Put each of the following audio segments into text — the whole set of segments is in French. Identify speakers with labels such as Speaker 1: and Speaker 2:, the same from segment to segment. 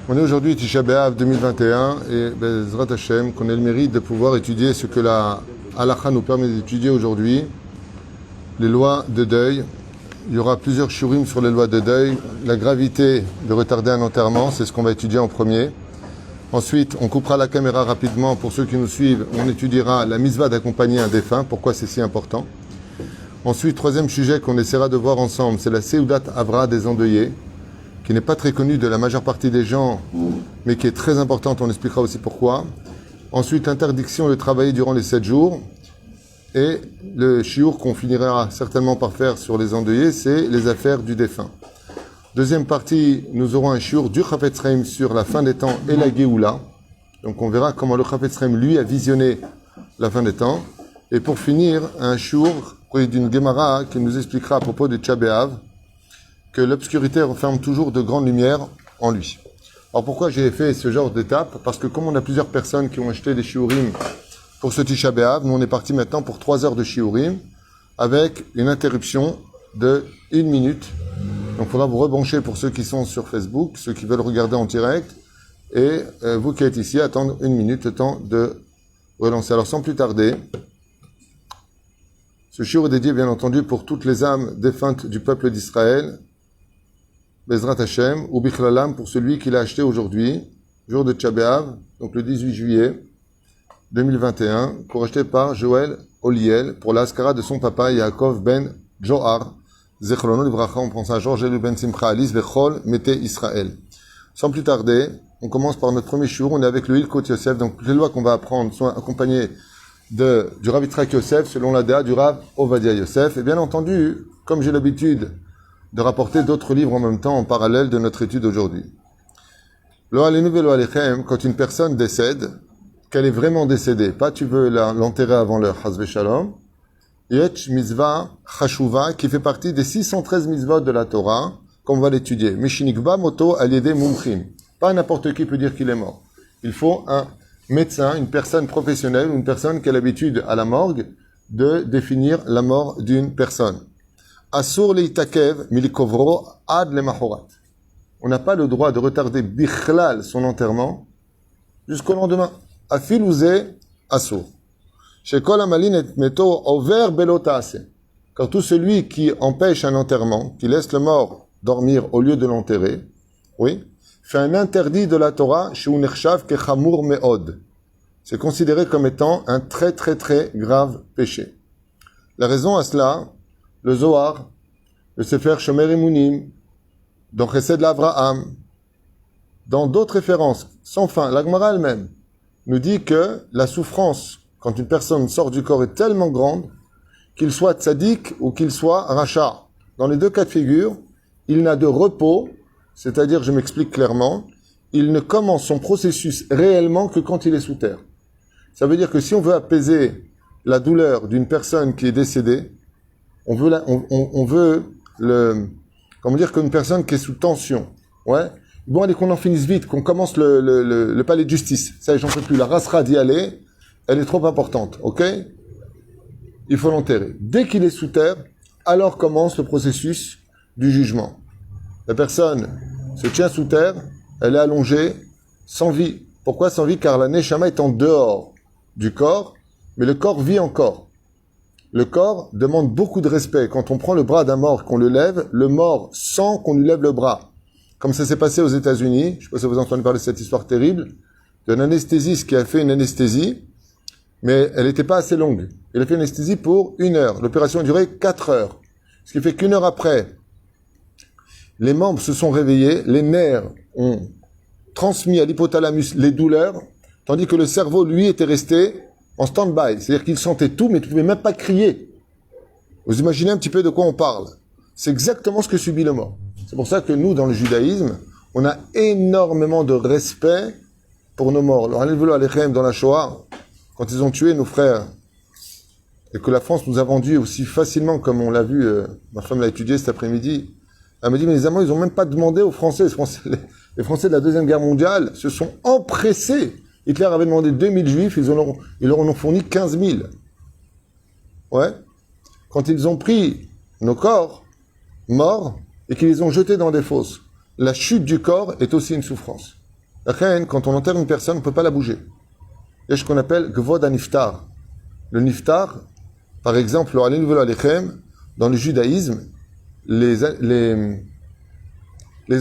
Speaker 1: On est aujourd'hui Tisha B'Av 2021 et Bezrat Hashem, qu'on ait le mérite de pouvoir étudier ce que la halakha nous permet d'étudier aujourd'hui, les lois de deuil. Il y aura plusieurs shurim sur les lois de deuil. La gravité de retarder un enterrement, c'est ce qu'on va étudier en premier. Ensuite, on coupera la caméra rapidement pour ceux qui nous suivent. On étudiera la mitzvah d'accompagner un défunt, pourquoi c'est si important. Ensuite, troisième sujet qu'on essaiera de voir ensemble, c'est la Seudat Avra des endeuillés, qui n'est pas très connue de la majeure partie des gens, mais qui est très importante, on expliquera aussi pourquoi. Ensuite, l'interdiction de travailler durant les 7 jours. Et le shiur qu'on finira certainement par faire sur les endeuillés, c'est les affaires du défunt. Deuxième partie, nous aurons un shiur du Chafetz Chaim sur la fin des temps et la Géoula. Donc on verra comment le Chafetz Chaim, lui, a visionné la fin des temps. Et pour finir, un shiur d'une Gemara qui nous expliquera à propos de Tisha B'Av que l'obscurité renferme toujours de grandes lumières en lui. Alors pourquoi j'ai fait ce genre d'étape? Parce que comme on a plusieurs personnes qui ont acheté des shiurim pour ce Tisha B'Av, nous on est parti maintenant pour 3 heures de shiurim avec une interruption de 1 minute. Donc il faudra vous rebrancher pour ceux qui sont sur Facebook, ceux qui veulent regarder en direct, et vous qui êtes ici, attendre 1 minute, le temps de relancer. Alors sans plus tarder, ce shiur est dédié bien entendu pour toutes les âmes défuntes du peuple d'Israël, Bezrat Hashem, ou Bichlalam pour celui qui l'a acheté aujourd'hui, jour de Tisha B'Av, donc le 18 juillet 2021, acheté par Joël Oliel pour l'Askara de son papa Yaakov ben Johar, Zechrono Livracha, on pense à Georges Elu ben Simcha Alice, Vechol Mete Israël. Sans plus tarder, on commence par notre premier shiur, on est avec le Hilkot Yosef, donc les lois qu'on va apprendre sont accompagnées du Rav Yitzhak Yosef, selon la Déa du Rav Ovadia Yosef, et bien entendu, comme j'ai l'habitude de rapporter d'autres livres en même temps, en parallèle de notre étude aujourd'hui. Lo alenu velo alechem, quand une personne décède, qu'elle est vraiment décédée, pas tu veux l'enterrer avant l'heure, Hazve Shalom, Yetch Mitzvah Chashuva, qui fait partie des 613 mitzvot de la Torah, qu'on va l'étudier. Mishinikva Moto Aliede Mumchim. Pas n'importe qui peut dire qu'il est mort. Il faut un médecin, une personne professionnelle, une personne qui a l'habitude à la morgue de définir la mort d'une personne. Asur leitakev milikovro ad lemahorat. On n'a pas le droit de retarder bichlal son enterrement jusqu'au lendemain. Afilouze asur. Shekol amalin et meto over belotase. Car tout celui qui empêche un enterrement, qui laisse le mort dormir au lieu de l'enterrer, oui, fait un interdit de la Torah chez Unershav kechamur meod. C'est considéré comme étant un très très très grave péché. La raison à cela, le Zohar, le Sefer Shomer Emunim, dans Chesed l'Avraham, dans d'autres références, sans fin, la Gemara elle-même, nous dit que la souffrance, quand une personne sort du corps, est tellement grande, qu'il soit tzaddik ou qu'il soit racha. Dans les deux cas de figure, il n'a de repos, c'est-à-dire, je m'explique clairement, il ne commence son processus réellement que quand il est sous terre. Ça veut dire que si on veut apaiser la douleur d'une personne qui est décédée, on veut comment dire qu'une personne qui est sous tension, ouais. Bon, allez, qu'on en finisse vite, qu'on commence le palais de justice. Ça, j'en peux plus. La rasera d'y aller, elle est trop importante, ok? Il faut l'enterrer. Dès qu'il est sous terre, alors commence le processus du jugement. La personne se tient sous terre, elle est allongée, sans vie. Pourquoi sans vie? Car la neshama est en dehors du corps, mais le corps vit encore. Le corps demande beaucoup de respect. Quand on prend le bras d'un mort, qu'on le lève, le mort sent qu'on lui lève le bras. Comme ça s'est passé aux États-Unis, je ne sais pas si vous entendez parler de cette histoire terrible, d'un anesthésiste qui a fait une anesthésie, mais elle n'était pas assez longue. Il a fait une anesthésie pour 1 heure. L'opération a duré 4 heures. Ce qui fait qu'1 heure après, les membres se sont réveillés, les nerfs ont transmis à l'hypothalamus les douleurs, tandis que le cerveau, lui, était resté en stand-by. C'est-à-dire qu'il sentait tout, mais il ne pouvait même pas crier. Vous imaginez un petit peu de quoi on parle. C'est exactement ce que subit le mort. C'est pour ça que nous, dans le judaïsme, on a énormément de respect pour nos morts. Alors, dans la Shoah, quand ils ont tué nos frères, et que la France nous a vendus aussi facilement, comme on l'a vu, ma femme l'a étudié cet après-midi, Elle me dit, mais les Allemands, ils n'ont même pas demandé aux Français. Les Français de la Deuxième Guerre mondiale se sont empressés. Hitler avait demandé 2000 juifs, ils leur en ont fourni 15 000. Ouais. Quand ils ont pris nos corps morts et qu'ils les ont jetés dans des fosses, la chute du corps est aussi une souffrance. La reine, quand on enterre une personne, on ne peut pas la bouger. Il y a ce qu'on appelle Gvod Niftar. Le Niftar, par exemple, dans le judaïsme, les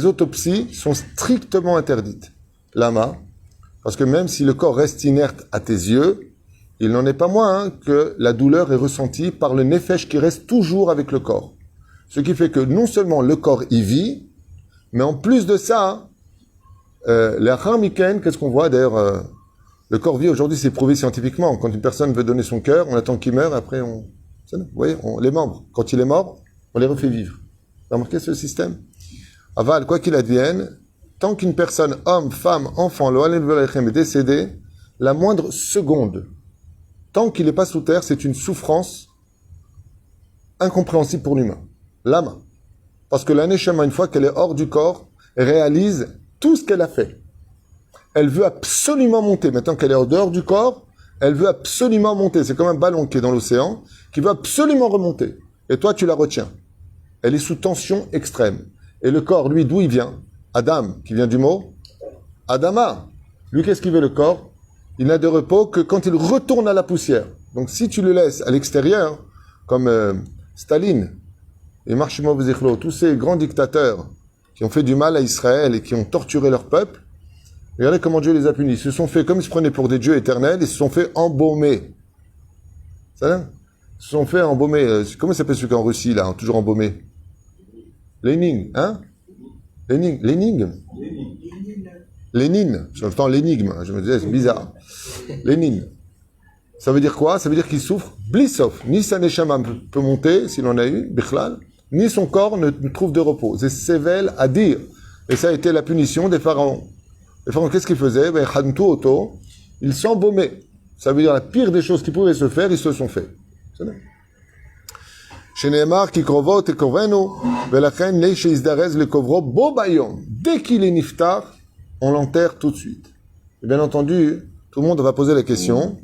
Speaker 1: autopsies sont strictement interdites. Lama, parce que même si le corps reste inerte à tes yeux, il n'en est pas moins que la douleur est ressentie par le nefesh qui reste toujours avec le corps. Ce qui fait que non seulement le corps y vit, mais en plus de ça, les Harmiken, qu'est-ce qu'on voit d'ailleurs le corps vit aujourd'hui, c'est prouvé scientifiquement. Quand une personne veut donner son cœur, on attend qu'il meure, après vous voyez, les membres, quand il est mort, on les refait vivre. Vous avez remarqué ce système? Aval, quoi qu'il advienne, tant qu'une personne, homme, femme, enfant, est décédée, la moindre seconde, tant qu'il n'est pas sous terre, c'est une souffrance incompréhensible pour l'humain. L'âme. Parce que la neshama, une fois qu'elle est hors du corps, réalise tout ce qu'elle a fait. Elle veut absolument monter. Maintenant qu'elle est en dehors du corps, elle veut absolument monter. C'est comme un ballon qui est dans l'océan, qui veut absolument remonter. Et toi, tu la retiens. Elle est sous tension extrême. Et le corps, lui, d'où il vient? Adam, qui vient du mot Adama. Lui, qu'est-ce qu'il veut, le corps? Il n'a de repos que quand il retourne à la poussière. Donc, si tu le laisses à l'extérieur, comme Staline et Marshimov Zichlo, tous ces grands dictateurs qui ont fait du mal à Israël et qui ont torturé leur peuple, regardez comment Dieu les a punis. Ils se sont fait, comme ils se prenaient pour des dieux éternels, ils se sont fait embaumer. Ça va? Ils se sont fait embaumer. Comment s'appelle celui qui est en Russie, là, toujours embaumé? Lénine, hein? L'énigme. Lénine. J'entends l'énigme. Je me disais, c'est bizarre. Lénine. Ça veut dire quoi? Ça veut dire qu'il souffre. Blissov. Ni sa neshama peut monter, s'il en a eu, bichlal, ni son corps ne trouve de repos. C'est sével à dire. Et ça a été la punition des pharaons. Les pharaons, qu'est-ce qu'ils faisaient? Ils s'embaumaient. Ça veut dire la pire des choses qui pouvaient se faire, ils se sont fait. Sheneemar ki krovot et kovenu, velachen le sheizdarez le kovro bo bayom. Dès qu'il est niftar, on l'enterre tout de suite. Et bien entendu, tout le monde va poser la question.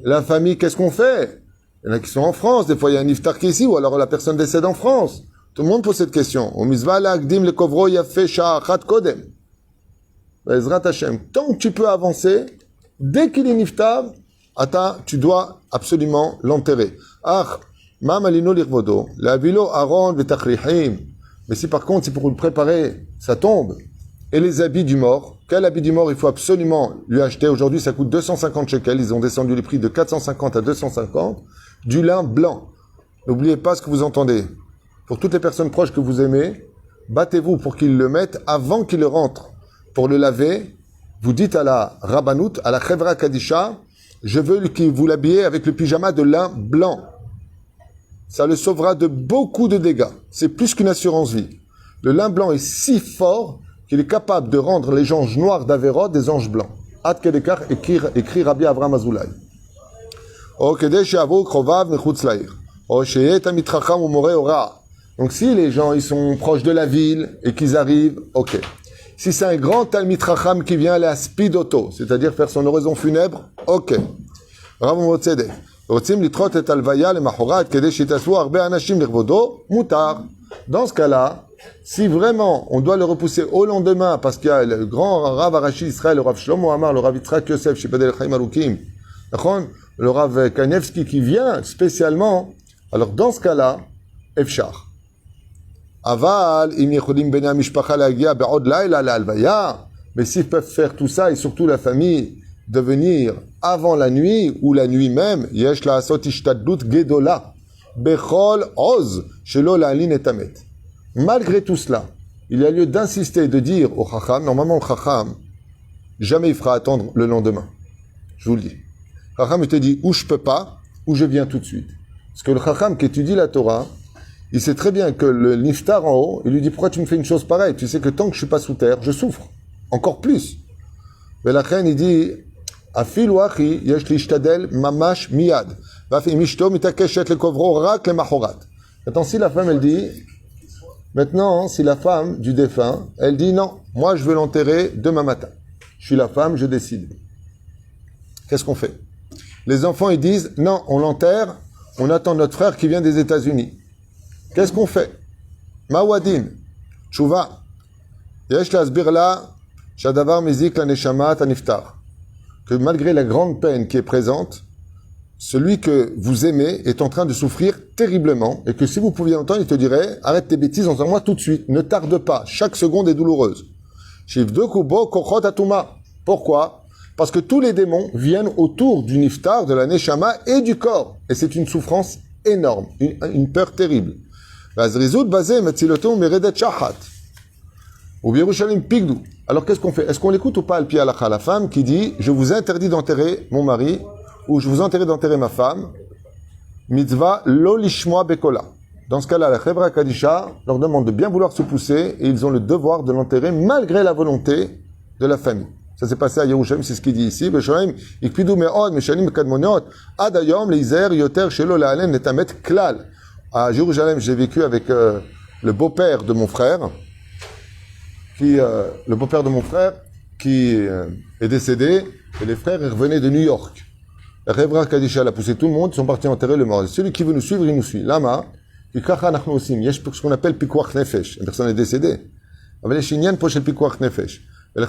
Speaker 1: La famille, qu'est-ce qu'on fait? Il y en a qui sont en France, des fois il y a un niftar qui est ici, ou alors la personne décède en France. Tout le monde pose cette question. Au misva la agdim le kovro yafe sha'achat kodem. Bezrat Hashem. Tant que tu peux avancer, dès qu'il est niftar, tu dois absolument l'enterrer. Mais si par contre, c'est pour lui préparer sa tombe et les habits du mort, quel habit du mort il faut absolument lui acheter? Aujourd'hui, ça coûte 250 shekels. Ils ont descendu les prix de 450 à 250. Du lin blanc. N'oubliez pas ce que vous entendez. Pour toutes les personnes proches que vous aimez, battez-vous pour qu'ils le mettent avant qu'il le rentre. Pour le laver, vous dites à la Rabbanout, à la Chevra Kadisha, je veux que vous l'habillez avec le pyjama de lin blanc. Ça le sauvera de beaucoup de dégâts. C'est plus qu'une assurance vie. Le lin blanc est si fort qu'il est capable de rendre les anges noirs d'Averot des anges blancs. Ad Kedekar écrit Rabbi Avraham Azoulay. Donc si les gens ils sont proches de la ville et qu'ils arrivent, ok. Si c'est un grand Talmid Chacham qui vient aller à speed auto, c'est-à-dire faire son oraison funèbre, ok. Dans ce cas-là, si vraiment on doit le repousser au lendemain parce qu'il y a le grand Rav Arashi Israël, le Rav Shlomo Amar, le Rav Yitzhak Yosef, Shibadel Chaim Arukim, le Rav Kanevski qui vient spécialement, alors dans ce cas-là, Efshar. Aval, mais s'ils peuvent faire tout ça, et surtout la famille, de venir avant la nuit, ou la nuit même, yesh la asot ishtadlut gedola, bechol oz, shelo la'alin et tamet. Malgré tout cela, il y a lieu d'insister, de dire au chacham, normalement le chacham, jamais il fera attendre le lendemain. Je vous le dis. Le chacham, il te dit, ou je peux pas, ou je viens tout de suite. Parce que le chacham qui étudie la Torah, il sait très bien que le niftar en haut, il lui dit, pourquoi tu me fais une chose pareille? Tu sais que tant que je suis pas sous terre, je souffre. Encore plus. Mais la reine, il dit, Afilu achi, yesh li ishtadel mamash miyad. Vafim ishto mitakeshet le kovro rak le mahorat. Maintenant, si la femme, elle dit, maintenant, si la femme du défunt, elle dit non, moi je veux l'enterrer demain matin. Je suis la femme, je décide. Qu'est-ce qu'on fait? Les enfants, ils disent non, on l'enterre, on attend notre frère qui vient des États-Unis. Qu'est-ce qu'on fait? Mawadin, tchouva, yesh lasbir la, shadavar mizik la neshama taniftar. Que malgré la grande peine qui est présente, celui que vous aimez est en train de souffrir terriblement et que si vous pouviez entendre, il te dirait arrête tes bêtises, entends-moi tout de suite, ne tarde pas, chaque seconde est douloureuse. Pourquoi? Parce que tous les démons viennent autour du niftar, de la neshama et du corps. Et c'est une souffrance énorme, une peur terrible. Alors qu'est-ce qu'on fait? Est-ce qu'on l'écoute ou pas, al-pi halakha, la femme qui dit je vous interdis d'enterrer mon mari ou je vous interdis d'enterrer ma femme, mitzvah lo lishmoa bekola. Dans ce cas-là, la Chevra Kadisha leur demande de bien vouloir se pousser et ils ont le devoir de l'enterrer malgré la volonté de la famille. Ça s'est passé à Yerushalayim, c'est ce qu'il dit ici. Beshoim, ikpidu me'od, meshanim kadmoniot, ad hayom leizer yoter shelo la'alen netamet klal. À Jérusalem, j'ai vécu avec le beau-père de mon frère, qui est décédé, et les frères revenaient de New York. La Chevra Kadisha l'a poussé tout le monde, ils sont partis enterrer le mort. Celui qui veut nous suivre, il nous suit. Lama, il y a ce qu'on appelle pikuach nefesh. La personne est décédée. Mais les Shinyan poche le pikuach nefesh. Et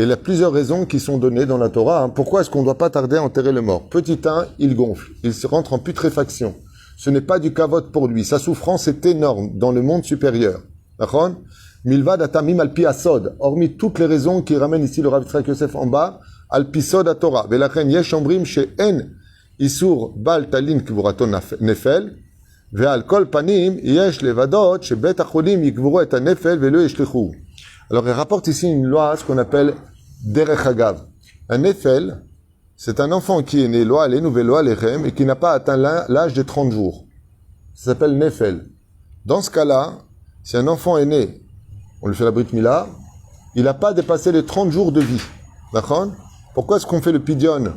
Speaker 1: il y a plusieurs raisons qui sont données dans la Torah. Pourquoi est-ce qu'on ne doit pas tarder à enterrer le mort? Petit 1, il gonfle. Il se rentre en putréfaction. Ce n'est pas du kavod pour lui. Sa souffrance est énorme dans le monde supérieur. D'accord? Milvad atamim alpi asod. Hormis toutes les raisons qui ramènent ici le Rav Yitzhak Yosef en bas, alpi sod à Torah. Velachen yesh ombrim she-en isur bal talin kivuraton nefel. Ve'al kol panim yesh levadot she-bet acholim yikvuru et nefel ve'lo yeshlichu. Alors il rapporte ici une loi, ce qu'on appelle derech hagav. Un nefel, c'est un enfant qui est né, loi alenu ve'lo alechem, et qui n'a pas atteint l'âge de 30 jours. Ça s'appelle nefel. Dans ce cas-là, si un enfant est né, on lui fait la brit mila, il n'a pas dépassé les 30 jours de vie. D'accord? Pourquoi est-ce qu'on fait le pidyon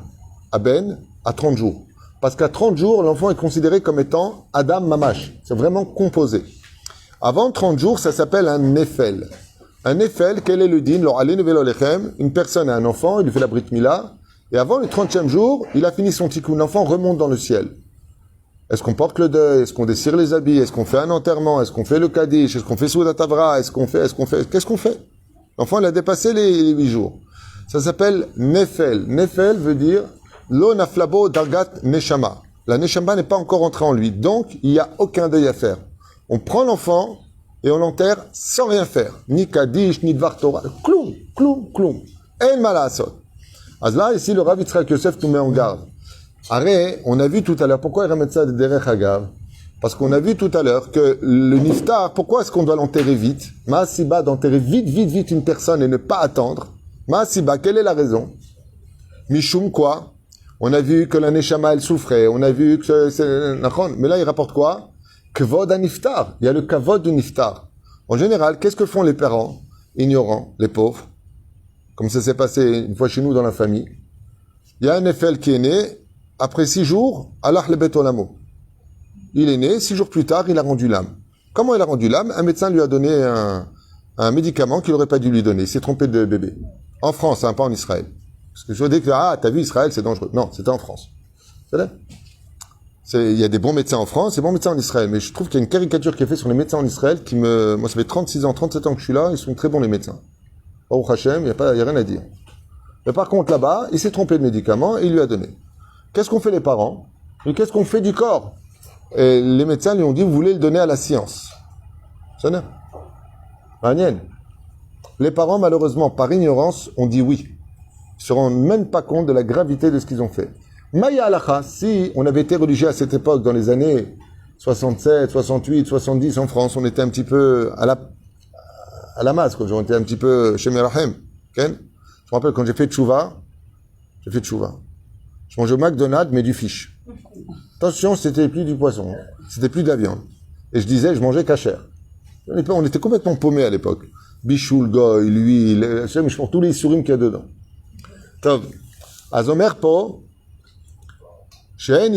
Speaker 1: à Ben à 30 jours? Parce qu'à 30 jours, l'enfant est considéré comme étant Adam Mamash. C'est vraiment composé. Avant 30 jours, ça s'appelle un nefel. Un nefel, quel est le din? Une personne a un enfant, il lui fait la brit mila, et avant le 30e jour, il a fini son tikkun. L'enfant remonte dans le ciel. Est-ce qu'on porte le deuil? Est-ce qu'on dessire les habits? Est-ce qu'on fait un enterrement? Est-ce qu'on fait le kaddish? Est-ce qu'on fait Soudat Avra? Qu'est-ce qu'on fait? L'enfant, il a dépassé les 8 jours. Ça s'appelle Nefel. Nefel veut dire Lo naflabo dargat neshama. La neshama n'est pas encore entrée en lui. Donc, il n'y a aucun deuil à faire. On prend l'enfant et on l'enterre sans rien faire. Ni kaddish, ni dvar Torah. Kloum, kloum, kloum. En malasot. Là, ici, le Rav Yitzhak Yosef nous met en garde. Arrête, on a vu tout à l'heure, pourquoi il ramène ça de derech hagav? Parce qu'on a vu tout à l'heure que le niftar, pourquoi est-ce qu'on doit l'enterrer vite? Ma'asiba, d'enterrer vite une personne et ne pas attendre. Ma'asiba, quelle est la raison? Mishum quoi? On a vu que la neshama, elle souffrait, on a vu que c'est... Mais là, il rapporte quoi? Kvod à niftar. Il y a le kavod du niftar. En général, qu'est-ce que font les parents ignorants, les pauvres? Comme ça s'est passé une fois chez nous dans la famille. Il y a un Nefel qui est né. Après 6 jours, Allah le bet olamo. Il est né, 6 jours plus tard, il a rendu l'âme. Comment il a rendu l'âme? Un médecin lui a donné un médicament qu'il n'aurait pas dû lui donner. Il s'est trompé de bébé. En France, hein, pas en Israël. Parce que je dis que, t'as vu Israël, c'est dangereux. Non, c'était en France. C'est vrai? Il y a des bons médecins en France, des bons médecins en Israël. Mais je trouve qu'il y a une caricature qui est faite sur les médecins en Israël moi, ça fait 36 ans, 37 ans que je suis là, ils sont très bons les médecins. Baruch Hashem, il n'y a rien à dire. Mais par contre, là-bas, il s'est trompé de médicament et il lui a donné. Qu'est-ce qu'on fait les parents? Et qu'est-ce qu'on fait du corps? Et les médecins lui ont dit, vous voulez le donner à la science. Ça n'est pas. Les parents, malheureusement, par ignorance, ont dit oui. Ils ne se rendent même pas compte de la gravité de ce qu'ils ont fait. Maya alacha, si on avait été religieux à cette époque, dans les années 67, 68, 70 en France, on était un petit peu à la masse, quoi. On était un petit peu chez Merahem. Okay? Je me rappelle quand j'ai fait tchouva. Je mangeais au McDonald's, mais du fish. Attention, c'était plus du poisson. C'était plus de la viande. Et je disais, je mangeais kasher. On était complètement paumés à l'époque. Bichoul, goy, l'huile, je prends tous les souris qu'il y a dedans. Top. Azomer po, שאין,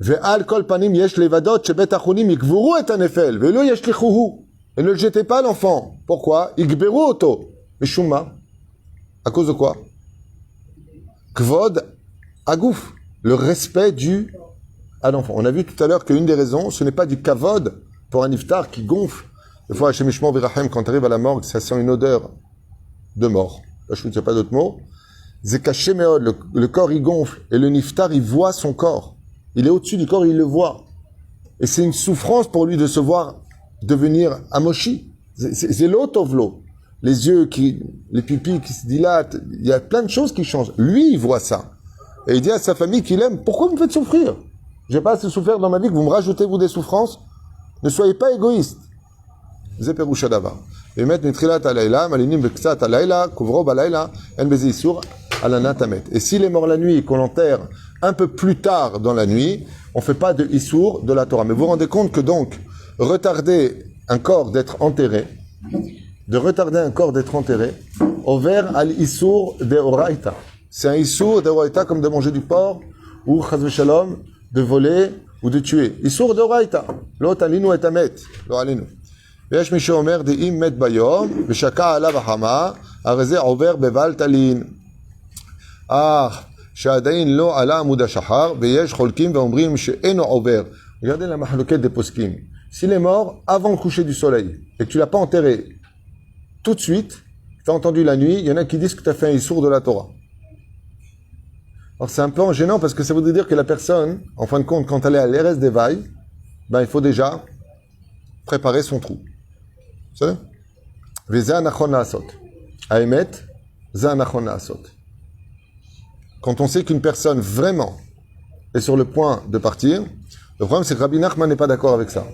Speaker 1: ועל כל פנים יש לבדות שבית החולים יקברו את הנפל, ולא ישליכוהו. Et ne le jetez pas l'enfant. Pourquoi? Igberu oto. Mais chouma. À cause de quoi? Kvod agouf. Le respect dû à l'enfant. On a vu tout à l'heure qu'une des raisons, ce n'est pas du kavod pour un iftar qui gonfle. Des fois, Hashem Yishmor Virachem, quand tu arrives à la morgue, ça sent une odeur de mort. Là, je ne sais pas d'autre mot. Zekaché meod, le corps il gonfle. Et le niftar, il voit son corps. Il est au-dessus du corps, il le voit. Et c'est une souffrance pour lui de se voir devenir amoshi. C'est l'autovlo. Les yeux les pupilles qui se dilatent. Il y a plein de choses qui changent. Lui, il voit ça. Et il dit à sa famille qu'il aime, pourquoi vous me faites souffrir? J'ai pas assez souffert dans ma vie que vous me rajoutez, vous, des souffrances. Ne soyez pas égoïste. Zeperusha davar. Et mettre nitrilat alayla, malinim beksat alayla, kouvro balayla, en bezi isur, alana tamet. Et s'il est mort la nuit et qu'on l'enterre un peu plus tard dans la nuit, on fait pas de isur de la Torah. Mais vous vous rendez compte que donc, retarder un corps d'être enterré, over al isur de oraita. C'est un isur de oraita comme de manger du porc, ou chaz shalom, de voler, ou de tuer. Isur de oraita. Lo talinu et amet. Lo alinu. ויש מי שאומר דאם מת ביום ושקע עליו החמה, הרי זה עובר בבל תלין. שעדיין לא עלה עמוד השחר, ויש חולקים ואומרים שאינו עובר. Regardez la mahlouquette des poskim. S'il est mort avant le coucher du soleil, et que tu l'as pas enterré tout de suite, tu as entendu la nuit, il y en a qui disent que tu as fait un issour de la Torah. Alors c'est un peu gênant parce que ça voudrait dire que la personne, en fin de compte, quand elle est à l'RS des vailles, ben il faut déjà préparer son trou. C'est ça? Veza nachon naasot. Aemet, za nachon naasot. Quand on sait qu'une personne vraiment est sur le point de partir, le problème c'est que Rabbi Nachman n'est pas d'accord avec ça.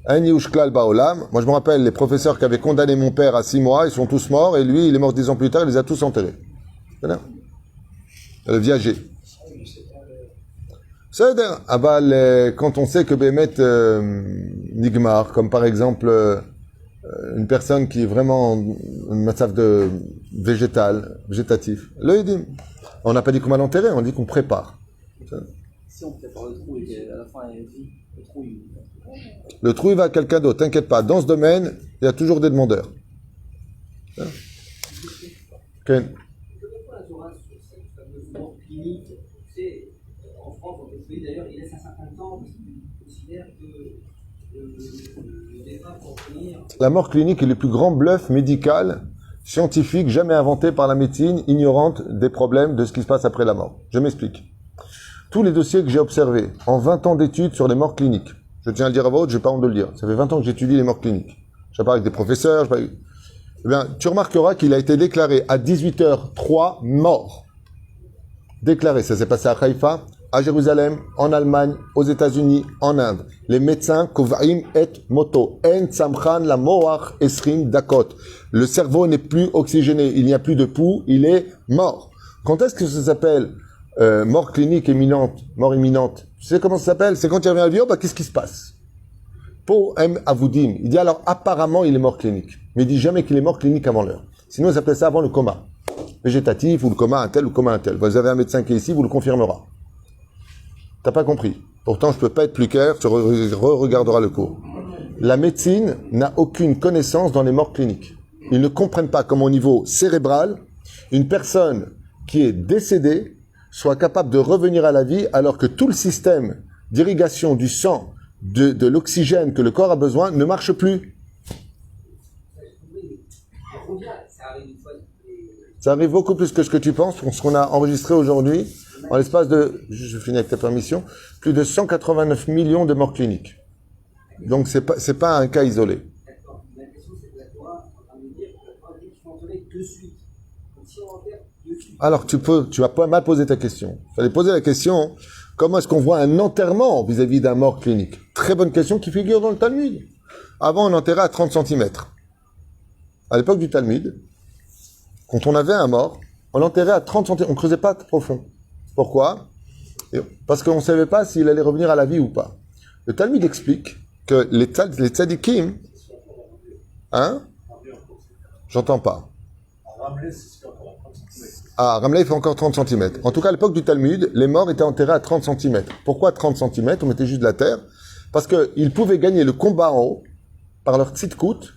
Speaker 1: Ein yush klal baolam. Moi je me rappelle les professeurs qui avaient condamné mon père à 6 mois, ils sont tous morts et lui il est mort 10 ans plus tard, il les a tous enterrés. C'est ça? Le viager. C'est-à-dire, quand on sait que Bémet Nigmar, comme par exemple une personne qui est vraiment un massaf de végétatif, le Edim. On n'a pas dit qu'on va l'enterrer, on dit qu'on prépare.
Speaker 2: Si on prépare le trou et qu'à la fin il vit,
Speaker 1: le trou il va à quelqu'un d'autre, t'inquiète pas. Dans ce domaine, il y a toujours des demandeurs. Ken.
Speaker 2: En France, on peut d'ailleurs, il laisse un certain temps parce qu'il considère que le défunt pour finir.
Speaker 1: La mort clinique est le plus grand bluff médical, scientifique, jamais inventé par la médecine, ignorante des problèmes de ce qui se passe après la mort. Je m'explique. Tous les dossiers que j'ai observés en 20 ans d'études sur les morts cliniques, je tiens à le dire à votre, je n'ai pas honte de le dire, ça fait 20 ans que j'étudie les morts cliniques. Je parle avec des professeurs, eh bien, tu remarqueras qu'il a été déclaré à 18h03 mort. Déclaré, ça s'est passé à Haïfa, à Jérusalem, en Allemagne, aux États-Unis, en Inde. Les médecins, Kovaim et Moto, En Samchan la Moach Esrim Dakot. Le cerveau n'est plus oxygéné, il n'y a plus de pouls, il est mort. Quand est-ce que ça s'appelle mort clinique imminente, mort imminente? Tu sais comment ça s'appelle? C'est quand il revient à la vie, oh, bah, qu'est-ce qui se passe? Po M Avoudim. Il dit alors, apparemment, il est mort clinique. Mais il dit jamais qu'il est mort clinique avant l'heure. Sinon, il appelle ça avant le coma. Végétatif, ou le coma un tel, ou coma un tel. Vous avez un médecin qui est ici, vous le confirmera. T'as pas compris. Pourtant, je peux pas être plus clair, tu regarderas le cours. La médecine n'a aucune connaissance dans les morts cliniques. Ils ne comprennent pas comment au niveau cérébral, une personne qui est décédée soit capable de revenir à la vie alors que tout le système d'irrigation du sang, de l'oxygène que le corps a besoin ne marche plus. Ça arrive beaucoup plus que ce que tu penses, pour ce qu'on a enregistré aujourd'hui, en l'espace de, je finis avec ta permission, plus de 189 millions de morts cliniques. Donc c'est pas un cas isolé.
Speaker 2: D'accord. La question c'est que la Torah est en train de dire que la Torah dit qu'il faut enterrer de suite. Donc si on enterre de suite.
Speaker 1: Alors tu vas pas mal poser ta question. Il fallait poser la question, comment est-ce qu'on voit un enterrement vis-à-vis d'un mort clinique? Très bonne question qui figure dans le Talmud. Avant on enterrait à 30 cm. À l'époque du Talmud, quand on avait un mort, on l'enterrait à 30 cm, on ne creusait pas profond. Pourquoi? Parce qu'on ne savait pas s'il allait revenir à la vie ou pas. Le Talmud explique que les tzadikim... Hein? J'entends pas. Ah, Ramla, il fait encore 30 cm. En tout cas, à l'époque du Talmud, les morts étaient enterrés à 30 cm. Pourquoi 30 cm? On mettait juste de la terre. Parce qu'ils pouvaient gagner le combat en haut par leur tzidkout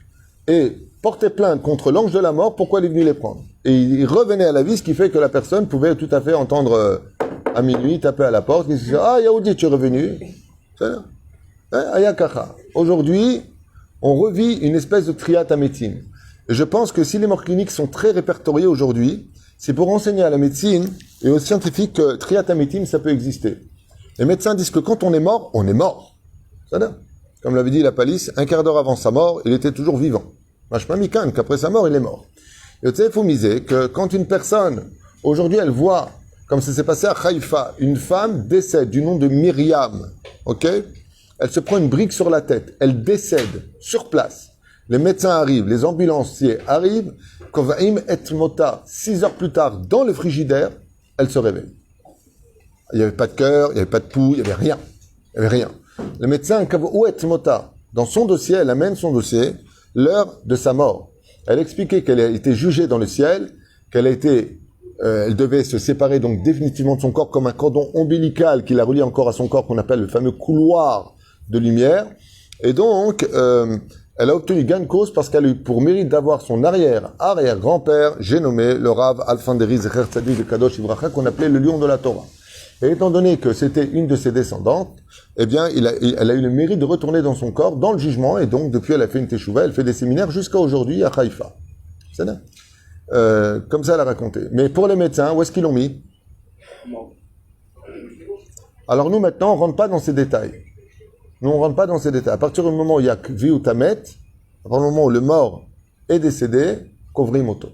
Speaker 1: et porter plainte contre l'ange de la mort. Pourquoi il est venu les prendre? Et il revenait à la vie, ce qui fait que la personne pouvait tout à fait entendre à minuit, taper à la porte, et se dire, ah, Yaoudi, tu es revenu. C'est là. Ayakacha. Aujourd'hui, on revit une espèce de triat amétim. Et je pense que si les morts cliniques sont très répertoriés aujourd'hui, c'est pour enseigner à la médecine et aux scientifiques que triat amétim, ça peut exister. Les médecins disent que quand on est mort, on est mort. C'est ça. Comme l'avait dit la Palisse, un quart d'heure avant sa mort, il était toujours vivant. Machma mikan, qu'après sa mort, il est mort. Et tu sais, il faut miser que quand une personne, aujourd'hui, elle voit, comme ça s'est passé à Haïfa, une femme décède du nom de Myriam, ok? Elle se prend une brique sur la tête, elle décède sur place. Les médecins arrivent, les ambulanciers arrivent, Kovaim et Mota, 6 heures plus tard, dans le frigidaire, elle se réveille. Il n'y avait pas de cœur, il n'y avait pas de pouls, il n'y avait rien. Il n'y avait rien. Le médecin, Kavouet Mota, dans son dossier, elle amène son dossier, l'heure de sa mort. Elle expliquait qu'elle a été jugée dans le ciel, qu'elle a été, elle devait se séparer donc définitivement de son corps comme un cordon ombilical qui la relie encore à son corps qu'on appelle le fameux couloir de lumière. Et donc, elle a obtenu gain de cause parce qu'elle a eu pour mérite d'avoir son arrière-grand-père, j'ai nommé le Rav Alfanderi Zecher Tzadik de Kadosh Ibracha, qu'on appelait le lion de la Torah. Et étant donné que c'était une de ses descendantes, eh bien, elle a eu le mérite de retourner dans son corps, dans le jugement, et donc, depuis, elle a fait une teshuva, elle fait des séminaires jusqu'à aujourd'hui à Haïfa. C'est ça. Comme ça, elle a raconté. Mais pour les médecins, où est-ce qu'ils l'ont mis? Alors nous, maintenant, on ne rentre pas dans ces détails. Nous, on ne rentre pas dans ces détails. À partir du moment où il y a vie ou tamet, à partir du moment où le mort est décédé, kovri moto.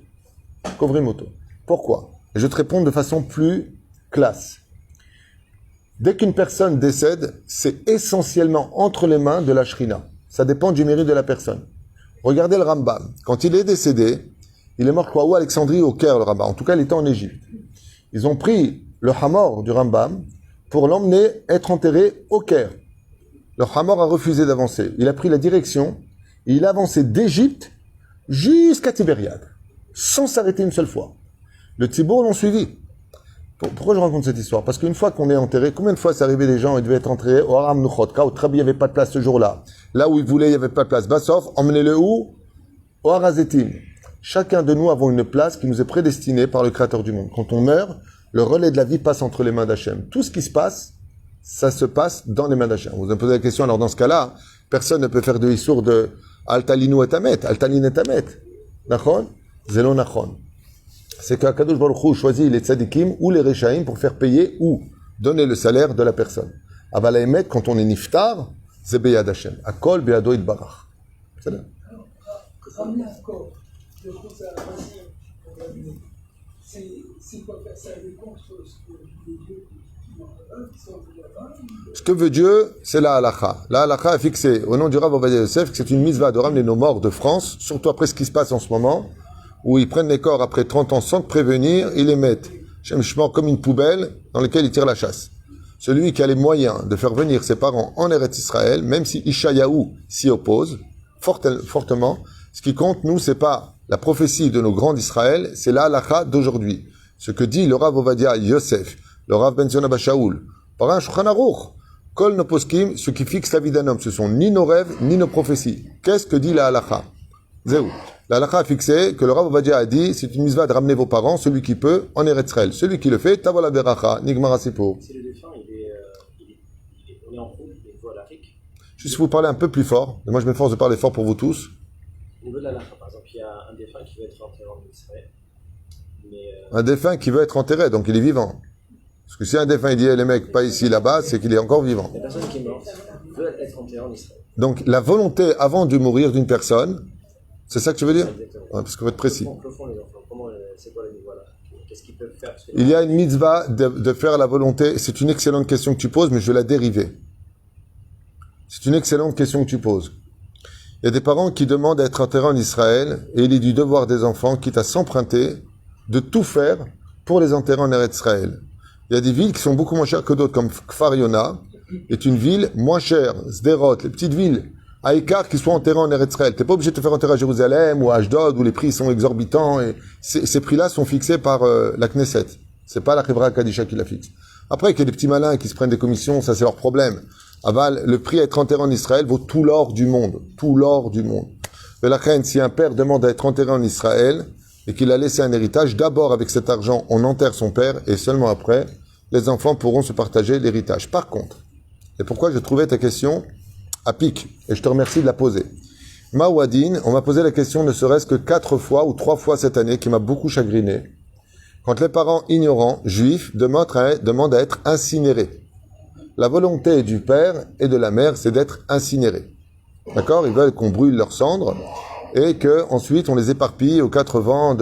Speaker 1: Kovri moto. Pourquoi? Et je te réponds de façon plus classe. Dès qu'une personne décède, c'est essentiellement entre les mains de la shrina. Ça dépend du mérite de la personne. Regardez le Rambam. Quand il est décédé, il est mort quoi? Ou à Alexandrie, au Caire, le Rambam. En tout cas, il était en Égypte. Ils ont pris le Hamor du Rambam pour l'emmener être enterré au Caire. Le Hamor a refusé d'avancer. Il a pris la direction et il a avancé d'Égypte jusqu'à Tibériade, sans s'arrêter une seule fois. Le Thibaut l'ont suivi. Pourquoi je raconte cette histoire? Parce qu'une fois qu'on est enterré, combien de fois c'est arrivé des gens, ils devaient être enterrés au Haram Nuchot, quand au Trabi, il n'y avait pas de place ce jour-là. Là où ils voulaient, il n'y avait pas de place. Bassof, emmenez-le où? Au Harazetim. Chacun de nous avons une place qui nous est prédestinée par le Créateur du monde. Quand on meurt, le relais de la vie passe entre les mains d'Hachem. Tout ce qui se passe, ça se passe dans les mains d'Hachem. Vous avez posé la question, alors dans ce cas-là, personne ne peut faire de Issour de Altalinu et Tamet, Altalin et Tamet. Nachon? Zelo Nachon. C'est qu'Akadosh Baruch Hu choisit les tzadikim ou les rechaim pour faire payer ou donner le salaire de la personne. Aval Emet, quand on est niftar, c'est beyad Hashem. Akol beyado itbarach. C'est là.
Speaker 3: Ramener un corps de cause à la racine, c'est quoi faire ça avec contre ce que les dieux qui sont là-bas?
Speaker 1: Ce que veut Dieu, c'est la halakha. La halakha est fixée au nom du Rav Ovadia Yosef que c'est une mitzvah de ramener nos morts de France, surtout après ce qui se passe en ce moment, où ils prennent les corps après 30 ans sans te prévenir, ils les mettent comme une poubelle dans laquelle ils tirent la chasse. Celui qui a les moyens de faire venir ses parents en Eretz Israël, même si Ishayahu s'y oppose fortement, ce qui compte, nous, c'est pas la prophétie de nos grands d'Israël, c'est la halakha d'aujourd'hui. Ce que dit le Rav Ovadia Yosef, le Rav Ben Zion Abba Shaul, par un Shulchan Aruch, Kol no poskim, ce qui fixe la vie d'un homme, ce sont ni nos rêves, ni nos prophéties. Qu'est-ce que dit la halakha? Zéou. La halakha a fixé que le Rav Ovadia a dit, c'est une mitzvah de ramener vos parents, celui qui peut, en Eretz Israël. Celui qui le fait, tavola beracha, nigmara sipo.
Speaker 4: Si le défunt, on est en couple, il faut à l'Afrique.
Speaker 1: Juste vous parler un peu plus fort, et moi je m'efforce de parler fort pour vous tous.
Speaker 4: Au niveau de la halakha, par exemple, il y a un défunt qui veut être enterré en Israël.
Speaker 1: Un défunt qui veut être enterré, donc il est vivant. Parce que si un défunt il dit, les mecs, pas ici, là-bas, c'est qu'il est encore vivant.
Speaker 4: La personne qui est morte veut être enterrée en Israël.
Speaker 1: Donc la volonté avant de mourir d'une personne, c'est ça que tu veux dire?
Speaker 4: Exactement.
Speaker 1: Ouais, parce qu'il faut être précis.
Speaker 4: Que font les enfants? C'est quoi les niveaux là? Qu'est-ce qu'ils peuvent faire?
Speaker 1: Il y a une mitzvah de faire la volonté. C'est une excellente question que tu poses, mais je vais la dériver. C'est une excellente question que tu poses. Il y a des parents qui demandent à être enterrés en Israël, et il est du devoir des enfants, quitte à s'emprunter, de tout faire pour les enterrer en Eretz Israël. Il y a des villes qui sont beaucoup moins chères que d'autres, comme Kfar Yona, est une ville moins chère. Sderot, les petites villes Aïkar qu'ils soient enterrés en Eretz Israël. T'es pas obligé de te faire enterrer à Jérusalem ou à Ashdod où les prix sont exorbitants et ces prix-là sont fixés par la Knesset. C'est pas la Chevra Kadisha qui la fixe. Après, qu'il y ait des petits malins qui se prennent des commissions, ça c'est leur problème. Aval, le prix à être enterré en Israël vaut tout l'or du monde. Tout l'or du monde. Mais la reine, si un père demande à être enterré en Israël et qu'il a laissé un héritage, d'abord avec cet argent, on enterre son père et seulement après, les enfants pourront se partager l'héritage. Par contre, et pourquoi je trouvais ta question à pic, et je te remercie de la poser. Maouadine, on m'a posé la question ne serait-ce que 4 fois ou 3 fois cette année, qui m'a beaucoup chagriné. Quand les parents ignorants, juifs, demandent à être incinérés. La volonté du père et de la mère, c'est d'être incinérés. D'accord? Ils veulent qu'on brûle leurs cendres et que ensuite on les éparpille aux 4 vents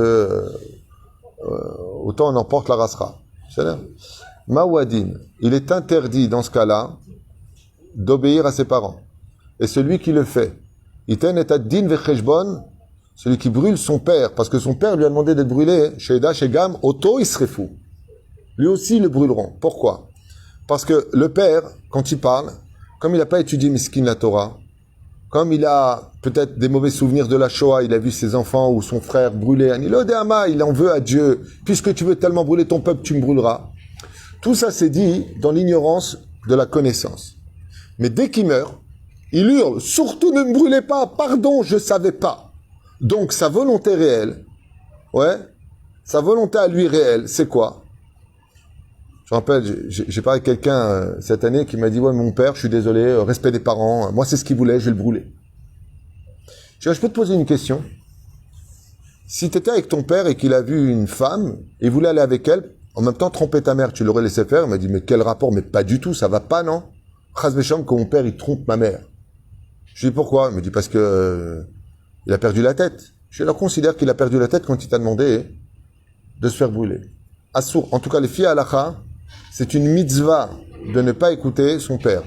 Speaker 1: autant on emporte la rasera. C'est là. Maouadine, il est interdit dans ce cas-là d'obéir à ses parents. Et celui qui le fait, iten et ad-din vecheshbon, celui qui brûle son père, parce que son père lui a demandé d'être brûlé, Sheida, Shegam, Oto, il serait fou. Lui aussi le brûleront. Pourquoi? Parce que le père, quand il parle, comme il n'a pas étudié Miskin la Torah, comme il a peut-être des mauvais souvenirs de la Shoah, il a vu ses enfants ou son frère brûler, il en veut à Dieu, puisque tu veux tellement brûler ton peuple, tu me brûleras. Tout ça c'est dit dans l'ignorance de la connaissance. Mais dès qu'il meurt, il hurle, surtout ne me brûlez pas, pardon, je savais pas. Donc sa volonté réelle, sa volonté à lui réelle, c'est quoi? Je me rappelle, j'ai parlé avec quelqu'un cette année qui m'a dit, ouais, mon père, je suis désolé, respect des parents, moi c'est ce qu'il voulait, je vais le brûler. Je peux te poser une question? Si tu étais avec ton père et qu'il a vu une femme, et voulait aller avec elle, en même temps tromper ta mère, tu l'aurais laissé faire? Il m'a dit, mais quel rapport? Mais pas du tout, ça va pas, non? Chas v'shalom que mon père, il trompe ma mère. Je lui dis, pourquoi? Il me dit, parce que il a perdu la tête. Je leur considère qu'il a perdu la tête quand il t'a demandé de se faire brûler. Assour, en tout cas, les filles halacha, c'est une mitzvah de ne pas écouter son père.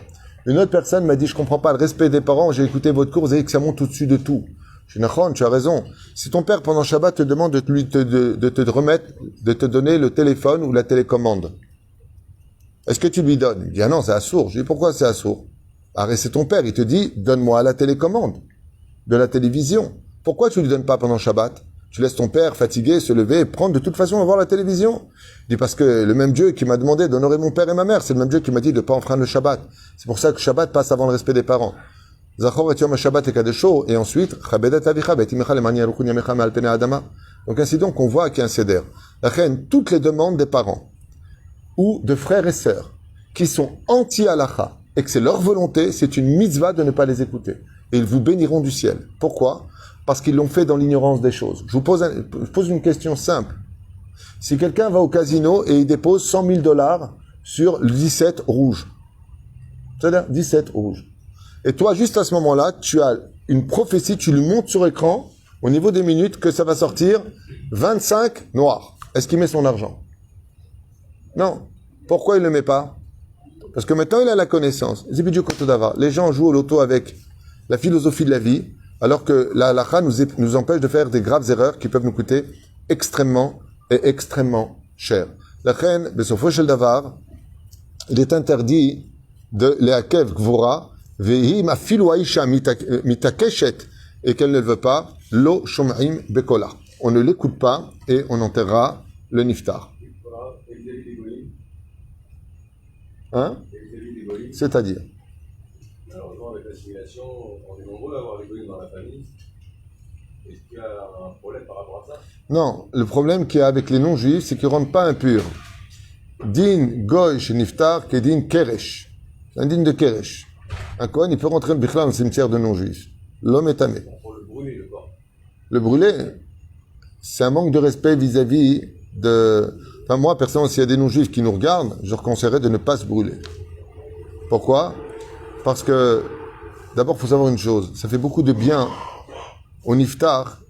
Speaker 1: Une autre personne m'a dit, je comprends pas le respect des parents, j'ai écouté votre cours, vous avez dit que ça monte au-dessus de tout. Je dis, Nachon, tu as raison. Si ton père, pendant Shabbat, te demande de te remettre, de te donner le téléphone ou la télécommande, est-ce que tu lui donnes? Il me dit, ah non, c'est assour. Je dis, pourquoi c'est assour? Arrête, c'est ton père, il te dit, donne-moi la télécommande de la télévision. Pourquoi tu lui donnes pas pendant Shabbat? Tu laisses ton père fatigué se lever et prendre de toute façon à voir la télévision. Il dit parce que le même Dieu qui m'a demandé d'honorer mon père et ma mère, c'est le même Dieu qui m'a dit de ne pas enfreindre le Shabbat. C'est pour ça que Shabbat passe avant le respect des parents. Zachor et Yom Shabbat et Kadesho, et ensuite, Chabedet Avicha, Betimecha le Mani Arukun Yamecha Me'al Pene Adama. Donc ainsi donc, on voit qu'il y a un céder. La reine, toutes les demandes des parents, ou de frères et sœurs, qui sont anti-halacha, et que c'est leur volonté, c'est une mitzvah de ne pas les écouter. Et ils vous béniront du ciel. Pourquoi? Parce qu'ils l'ont fait dans l'ignorance des choses. Je pose une question simple. Si quelqu'un va au casino et il dépose 100 000 $ sur le 17 rouge, c'est-à-dire 17 rouge, et toi, juste à ce moment-là, tu as une prophétie, tu lui montres sur écran, au niveau des minutes, que ça va sortir 25 noirs. Est-ce qu'il met son argent? Non. Pourquoi il ne le met pas? Parce que maintenant, il a la connaissance. Les gens jouent au loto avec la philosophie de la vie, alors que la halakha nous empêche de faire des graves erreurs qui peuvent nous coûter extrêmement et extrêmement cher. La reine, Besofo Shel Davar, il est interdit de leakev gvura, ve'im afilu aisha mitakeshet, et qu'elle ne le veut pas, lo shom'im bekola. On ne l'écoute pas et on enterrera le niftar. Hein? C'est-à-dire?
Speaker 5: Malheureusement, avec l'assimilation, on est nombreux à avoir les goïms dans la famille. Est-ce qu'il y a un problème par rapport à ça?
Speaker 1: Non, le problème qu'il y a avec les non-juifs, c'est qu'ils ne rendent pas impurs. Din goy chez niftar, qui est din keresh. C'est un din de keresh. Un Kohen, il peut rentrer dans le cimetière de non-juifs. L'homme est tamé.
Speaker 5: Pour le brûler, le corps.
Speaker 1: Le brûler, c'est un manque de respect vis-à-vis de... Enfin, moi, personnellement, s'il y a des non-juifs qui nous regardent, je leur conseillerais de ne pas se brûler. Pourquoi? Parce que, d'abord, il faut savoir une chose. Ça fait beaucoup de bien au niftar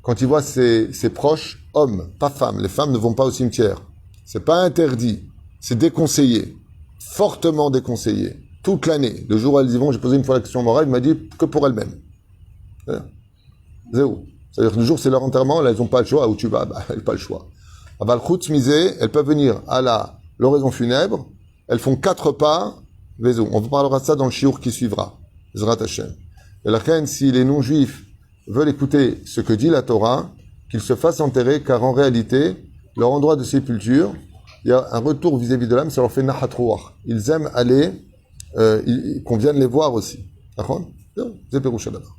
Speaker 1: quand il voit ses proches hommes, pas femmes. Les femmes ne vont pas au cimetière. C'est pas interdit. C'est déconseillé. Fortement déconseillé. Toute l'année. Le jour où elles y vont, j'ai posé une fois la question morale, il m'a dit que pour elles-mêmes. Zéro. C'est-à-dire que le jour, c'est leur enterrement, elles n'ont pas le choix. Où tu vas? Elles n'ont pas le choix. Aval Chutz Misé, elles peuvent venir à l'oraison funèbre. Elles font 4 pas. On vous parlera de ça dans le shiur qui suivra. Zrat Hashem. Et la reine, si les non-juifs veulent écouter ce que dit la Torah, qu'ils se fassent enterrer, car en réalité, leur endroit de sépulture, il y a un retour vis-à-vis de l'âme, ça leur fait nahat ruach. Ils aiment aller, qu'on vienne les voir aussi. D'accord? C'est Péroucha d'abord.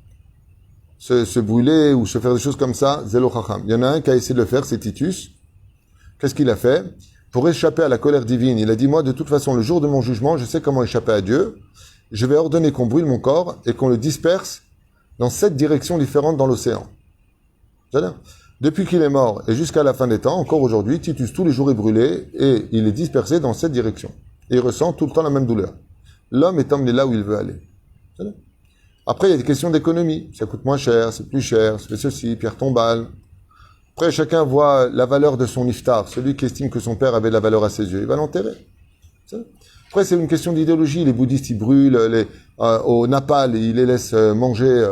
Speaker 1: Se brûler ou se faire des choses comme ça, zélo chacham. Il y en a un qui a essayé de le faire, c'est Titus. Qu'est-ce qu'il a fait? Pour échapper à la colère divine, il a dit, moi, de toute façon, le jour de mon jugement, je sais comment échapper à Dieu. Je vais ordonner qu'on brûle mon corps et qu'on le disperse dans 7 directions différentes dans l'océan. C'est-à-dire, depuis qu'il est mort et jusqu'à la fin des temps, encore aujourd'hui, Titus tous les jours est brûlé et il est dispersé dans 7 directions. Et il ressent tout le temps la même douleur. L'homme est emmené là où il veut aller. C'est-à-dire. Après, il y a des questions d'économie. Ça coûte moins cher, c'est plus cher, c'est ceci, pierre tombale. Après, chacun voit la valeur de son iftar. Celui qui estime que son père avait de la valeur à ses yeux, il va l'enterrer. Après, c'est une question d'idéologie. Les bouddhistes, ils brûlent au Népal, ils les laissent manger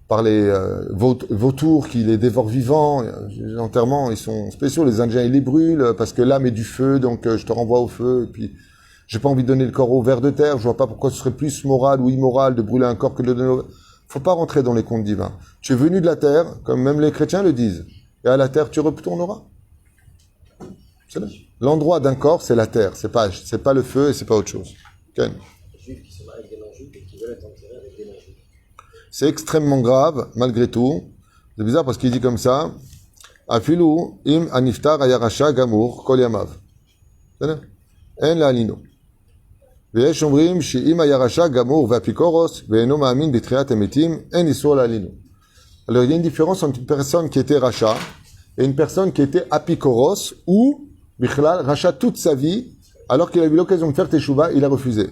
Speaker 1: par les vautours qui les dévorent vivants. Les enterrements, ils sont spéciaux. Les Indiens, ils les brûlent parce que l'âme est du feu, donc je te renvoie au feu. Et puis, j'ai pas envie de donner le corps au ver de terre. Je vois pas pourquoi ce serait plus moral ou immoral de brûler un corps que de le donner au... Faut pas rentrer dans les contes divins. Tu es venu de la terre, comme même les chrétiens le disent. Et à la terre, tu retourneras. C'est là. L'endroit d'un corps, c'est la terre. C'est pas le feu et c'est pas autre chose. Ken.
Speaker 4: Les juifs qui se marient avec des non-juifs et qui veulent être enterrés avec des non-juifs.
Speaker 1: C'est extrêmement grave, malgré tout. C'est bizarre parce qu'il dit comme ça. Afilu im aniftar ayarasha gamur kol yamav. C'est-à-dire, en la alino. ויש אומרים שאם היה רשע גמור ואפיקורוס ואינו מאמין בתחיית המתים, אין איסור להלינו. Alors il y a une différence entre une personne qui était rachat et une personne qui était apikoros ou bichlal rachat toute sa vie alors qu'il a eu l'occasion de faire teshuva, il a refusé.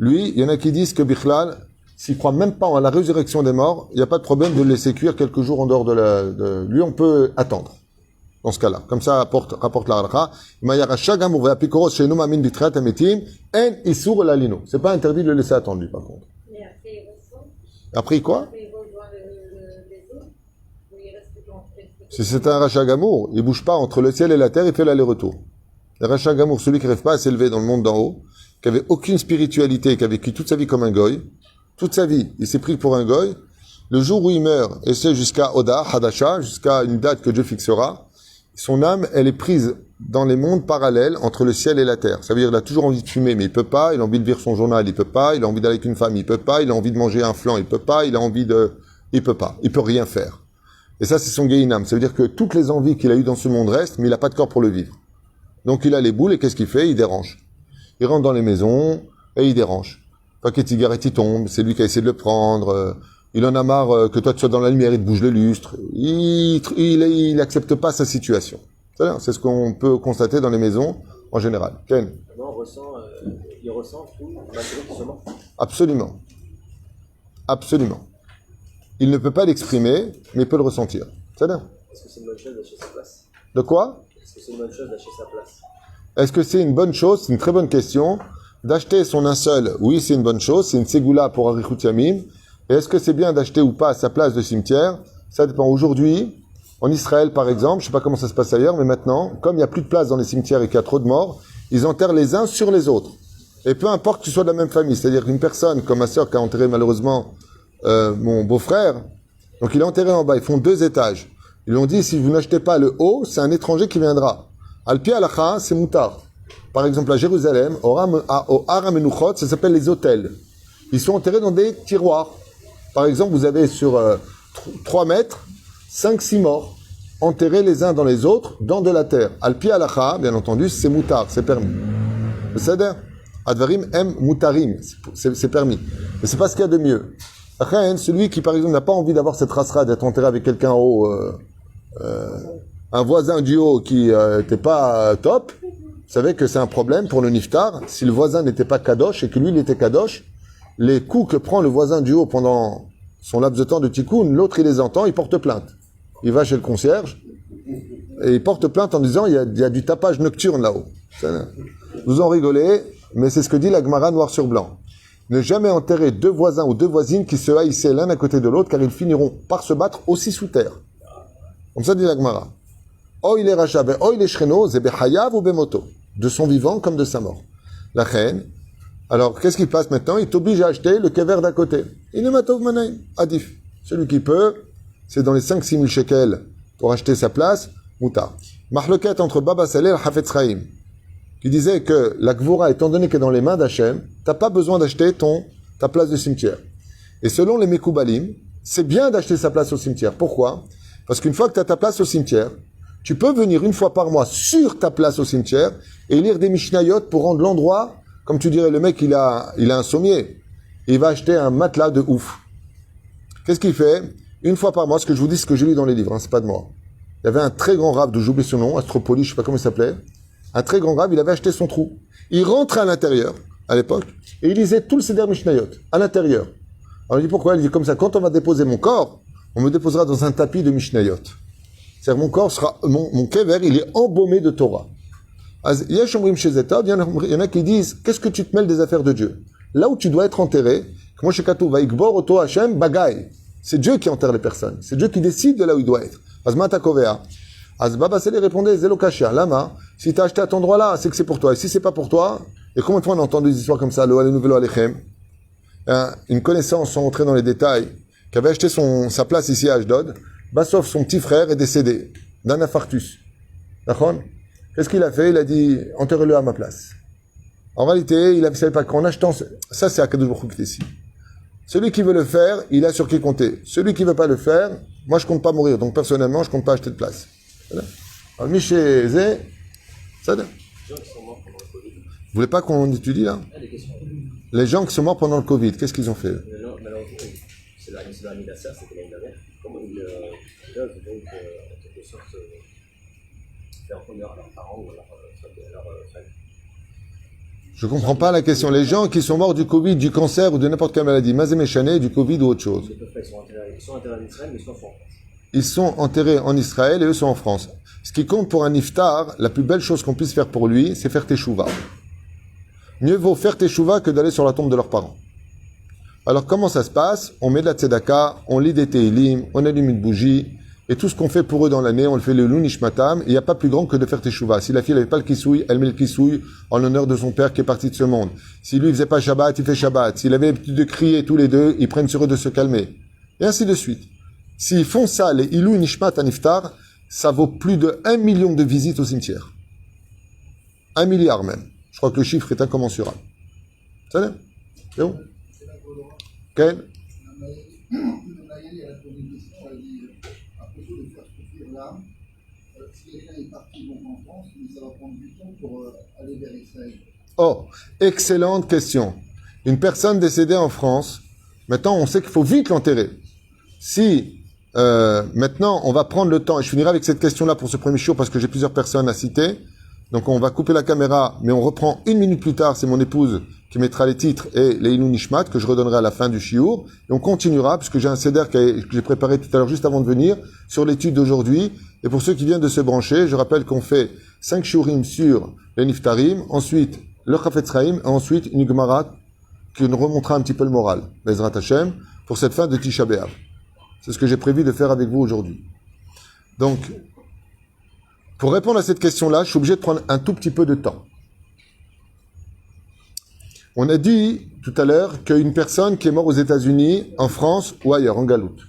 Speaker 1: Lui, il y en a qui disent que bichlal, s'il croit même pas à la résurrection des morts, il n'y a pas de problème de le laisser cuire quelques jours en dehors de lui, on peut attendre. Dans ce cas-là. Comme ça, rapporte la halakha. C'est pas interdit de le laisser attendre, lui, par contre.
Speaker 6: Mais après, il ressent.
Speaker 1: Après quoi?
Speaker 6: Après, il rejoint les autres. Ou il reste dans
Speaker 1: Si c'est un rachat gamour, il bouge pas entre le ciel et la terre, il fait l'aller-retour. Le rachat gamour, celui qui rêve pas à s'élever dans le monde d'en haut, qui avait aucune spiritualité, qui a vécu toute sa vie comme un goy, toute sa vie, il s'est pris pour un goy, le jour où il meurt, et c'est jusqu'à Oda, Hadasha, jusqu'à une date que Dieu fixera, son âme, elle est prise dans les mondes parallèles entre le ciel et la terre. Ça veut dire qu'il a toujours envie de fumer, mais il peut pas. Il a envie de lire son journal, il peut pas. Il a envie d'aller avec une femme, il peut pas. Il a envie de manger un flan, il peut pas. Il a envie il peut pas. Il peut rien faire. Et ça, c'est son Gehinam. Ça veut dire que toutes les envies qu'il a eues dans ce monde restent, mais il a pas de corps pour le vivre. Donc il a les boules et qu'est-ce qu'il fait? Il dérange. Il rentre dans les maisons et il dérange. Paquet de cigarettes, il tombe. C'est lui qui a essayé de le prendre. Il en a marre que toi tu sois dans la lumière, il te bouge le lustre. Il accepte pas sa situation. C'est ce qu'on peut constater dans les maisons en général. Ken?
Speaker 4: Il ressent tout malgré qu'il soit mort.
Speaker 1: Absolument. Absolument. Il ne peut pas l'exprimer, mais il peut le ressentir. C'est-à-dire?
Speaker 4: Est-ce que c'est une bonne chose d'acheter sa place?
Speaker 1: De quoi?
Speaker 4: Est-ce que c'est une bonne chose d'acheter sa place?
Speaker 1: Est-ce que c'est une bonne chose? C'est une très bonne question. D'acheter son linceul, oui, c'est une bonne chose. C'est une ségoula pour Arichut Yamim. Et est-ce que c'est bien d'acheter ou pas sa place de cimetière? Ça dépend. Aujourd'hui, en Israël par exemple, je sais pas comment ça se passe ailleurs, mais maintenant, comme il n'y a plus de place dans les cimetières et qu'il y a trop de morts, ils enterrent les uns sur les autres. Et peu importe que tu sois de la même famille, c'est-à-dire qu'une personne comme ma sœur qui a enterré malheureusement mon beau-frère, donc il est enterré en bas, ils font 2 étages. Ils lui ont dit, si vous n'achetez pas le haut, c'est un étranger qui viendra. Al-Pi Alacha, c'est moutar. Par exemple, à Jérusalem, au Har HaMenuchot, ça s'appelle les hôtels. Ils sont enterrés dans des tiroirs. Par exemple, vous avez sur 3 mètres, 5-6 morts, enterrés les uns dans les autres, dans de la terre. Al-Pi Alacha, bien entendu, c'est moutar, c'est permis. C'est-à-dire, Advarim em mutarim, c'est permis. Mais c'est pas ce qu'il y a de mieux. Après, celui qui, par exemple, n'a pas envie d'avoir cette race-là, d'être enterré avec quelqu'un en haut, un voisin du haut qui n'était pas top, vous savez que c'est un problème pour le niftar. Si le voisin n'était pas kadosh et que lui, il était kadosh, les coups que prend le voisin du haut pendant son laps de temps de tikkun, l'autre, il les entend, il porte plainte. Il va chez le concierge et il porte plainte en disant il y a du tapage nocturne là-haut. Vous en rigolez, mais c'est ce que dit la Gemara noir sur blanc. Ne jamais enterrer 2 voisins ou 2 voisines qui se haïssaient l'un à côté de l'autre, car ils finiront par se battre aussi sous terre. Comme ça dit la Gemara. Oh il est racha, oh il est shreno, zebe hayav ou bemoto. De son vivant comme de sa mort. La reine. Alors, qu'est-ce qui passe maintenant? Il t'oblige à acheter le kever d'à côté. Inematov Manaim. Adif. Celui qui peut, c'est dans les 5-6 000 shekels pour acheter sa place, Mouta. Mahloket entre Baba Saleh et Hafetz Chaim, qui disait que la Gvura, étant donné qu'elle est dans les mains d'Hachem, t'as pas besoin d'acheter ta place de cimetière. Et selon les Mekoubalim, c'est bien d'acheter sa place au cimetière. Pourquoi? Parce qu'une fois que tu as ta place au cimetière, tu peux venir une fois par mois sur ta place au cimetière et lire des Mishnayot pour rendre l'endroit, comme tu dirais, le mec, il a un sommier. Il va acheter un matelas de ouf. Qu'est-ce qu'il fait? Une fois par mois, ce que je vous dis, ce que j'ai lu dans les livres, c'est pas de moi. Il y avait un très grand rave, j'oublie son nom, Astropoli, je sais pas comment il s'appelait. Un très grand rave, il avait acheté son trou. Il rentrait à l'intérieur, à l'époque, et il lisait tout le Seder Mishnayot, à l'intérieur. Alors il dit pourquoi? Il dit comme ça, quand on va déposer mon corps, on me déposera dans un tapis de Mishnayot. C'est-à-dire mon corps sera, mon kever, il est embaumé de Torah. Il y en a qui disent, qu'est-ce que tu te mêles des affaires de Dieu? Là où tu dois être enterré, moi chez Katou, Vaikbor, Oto Hashem, Bagay. C'est Dieu qui enterre les personnes. C'est Dieu qui décide de là où il doit être. Azmata Kovea. Baba Sele répondait, Zelo Kashia, Lama, si t'as acheté à cet endroit-là, c'est que c'est pour toi. Et si c'est pas pour toi, et combien de fois on entend des histoires comme ça, Lo Ale Nouvelo Alechem? Une connaissance, sans rentrer dans les détails, qui avait acheté sa place ici à Ashdod, Bassof, son petit frère, est décédé d'un infarctus. D'accord? Qu'est-ce qu'il a fait? Il a dit, enterrez-le à ma place. En réalité, il ne savait pas qu'en achetant, ça c'est Akadosh Baruch Hu qui décide. Celui qui veut le faire, il a sur qui compter. Celui qui ne veut pas le faire, moi je compte pas mourir. Donc personnellement, je compte pas acheter de place. Alors, Miché Zé, ça donne.
Speaker 4: Les gens qui sont morts pendant le Covid.
Speaker 1: Vous voulez pas qu'on étudie là?
Speaker 4: Des questions.
Speaker 1: Les gens qui sont morts pendant le Covid, qu'est-ce qu'ils ont fait?
Speaker 4: Malheureusement, c'est leur anniversaire, c'était l'année dernière. Comment ils peuvent donc, en quelque sorte, faire honneur à leurs parents ou à leur famille?
Speaker 1: Je comprends pas la question. Les gens qui sont morts du Covid, du cancer ou de n'importe quelle maladie, Mazéméchané, du Covid ou autre chose.
Speaker 4: Ils sont enterrés en Israël, mais ils sont en France.
Speaker 1: Ils sont enterrés en Israël et eux sont en France. Ce qui compte pour un iftar, la plus belle chose qu'on puisse faire pour lui, c'est faire teshuva. Mieux vaut faire teshuva que d'aller sur la tombe de leurs parents. Alors comment ça se passe? On met de la tzedaka, on lit des teilim, on allume une bougie, et tout ce qu'on fait pour eux dans l'année, on le fait le lunishmatam, et il n'y a pas plus grand que de faire teshuva. Si la fille n'avait pas le kisouille, elle met le kisouille en l'honneur de son père qui est parti de ce monde. Si lui ne faisait pas Shabbat, il fait Shabbat. S'il avait l'habitude de crier tous les deux, ils prennent sur eux de se calmer. Et ainsi de suite. S'ils font ça, les Ilou Nishmat Aniftar, ça vaut plus de 1 million de visites au cimetière. 1 milliard même. Je crois que le chiffre est incommensurable. Ça va? C'est bon? Quel?
Speaker 3: Si quelqu'un est parti donc en France, mais ça va prendre du temps pour aller vers Israël.
Speaker 1: Oh, excellente question. Une personne décédée en France, maintenant on sait qu'il faut vite l'enterrer. Si maintenant on va prendre le temps, et je finirai avec cette question-là pour ce premier shiur parce que j'ai plusieurs personnes à citer, donc on va couper la caméra, mais on reprend 1 minute plus tard, c'est mon épouse qui mettra les titres et les Ilou Nishmat que je redonnerai à la fin du shiur, et on continuera, puisque j'ai un seder que j'ai préparé tout à l'heure juste avant de venir, sur l'étude d'aujourd'hui. Et pour ceux qui viennent de se brancher, je rappelle qu'on fait 5 shiurim sur les Niftarim, ensuite le Chafetz Chaim, et ensuite une Gemara qui nous remontera un petit peu le moral, Bezrat Hashem, pour cette fin de Tisha B'Av. C'est ce que j'ai prévu de faire avec vous aujourd'hui. Donc, pour répondre à cette question-là, je suis obligé de prendre un tout petit peu de temps. On a dit tout à l'heure qu'une personne qui est morte aux États-Unis, en France ou ailleurs, en Galoute,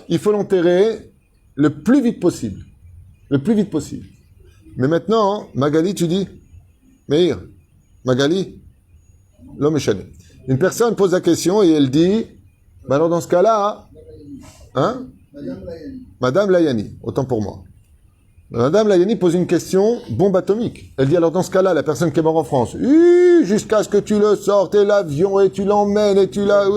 Speaker 1: il faut l'enterrer le plus vite possible. Le plus vite possible. Mais maintenant, Magali, tu dis, Meir, Magali, l'homme est chané. Une personne pose la question et elle dit, bah alors dans ce cas-là, hein? Madame Layani, autant pour moi. Madame Layani pose une question, bombe atomique. Elle dit alors dans ce cas-là, la personne qui est morte en France, jusqu'à ce que tu le sortes et l'avion et tu l'emmènes et tu la...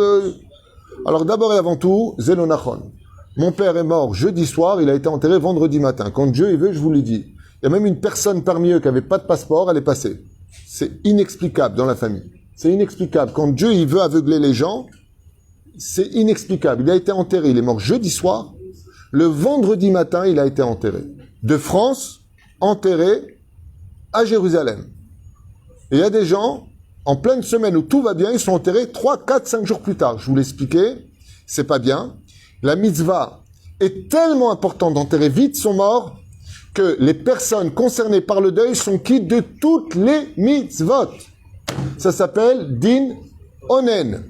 Speaker 1: Alors d'abord et avant tout, Zelonachon. Mon père est mort jeudi soir, il a été enterré vendredi matin. Quand Dieu il veut, je vous l'ai dit. Il y a même une personne parmi eux qui n'avait pas de passeport, elle est passée. C'est inexplicable dans la famille. C'est inexplicable. Quand Dieu il veut aveugler les gens, c'est inexplicable. Il a été enterré, il est mort jeudi soir. Le vendredi matin, il a été enterré. De France, enterré à Jérusalem. Et il y a des gens, en pleine semaine où tout va bien, ils sont enterrés 3, 4, 5 jours plus tard. Je vous l'ai expliqué, c'est pas bien. La mitzvah est tellement importante d'enterrer vite son mort que les personnes concernées par le deuil sont quittes de toutes les mitzvot. Ça s'appelle din onen.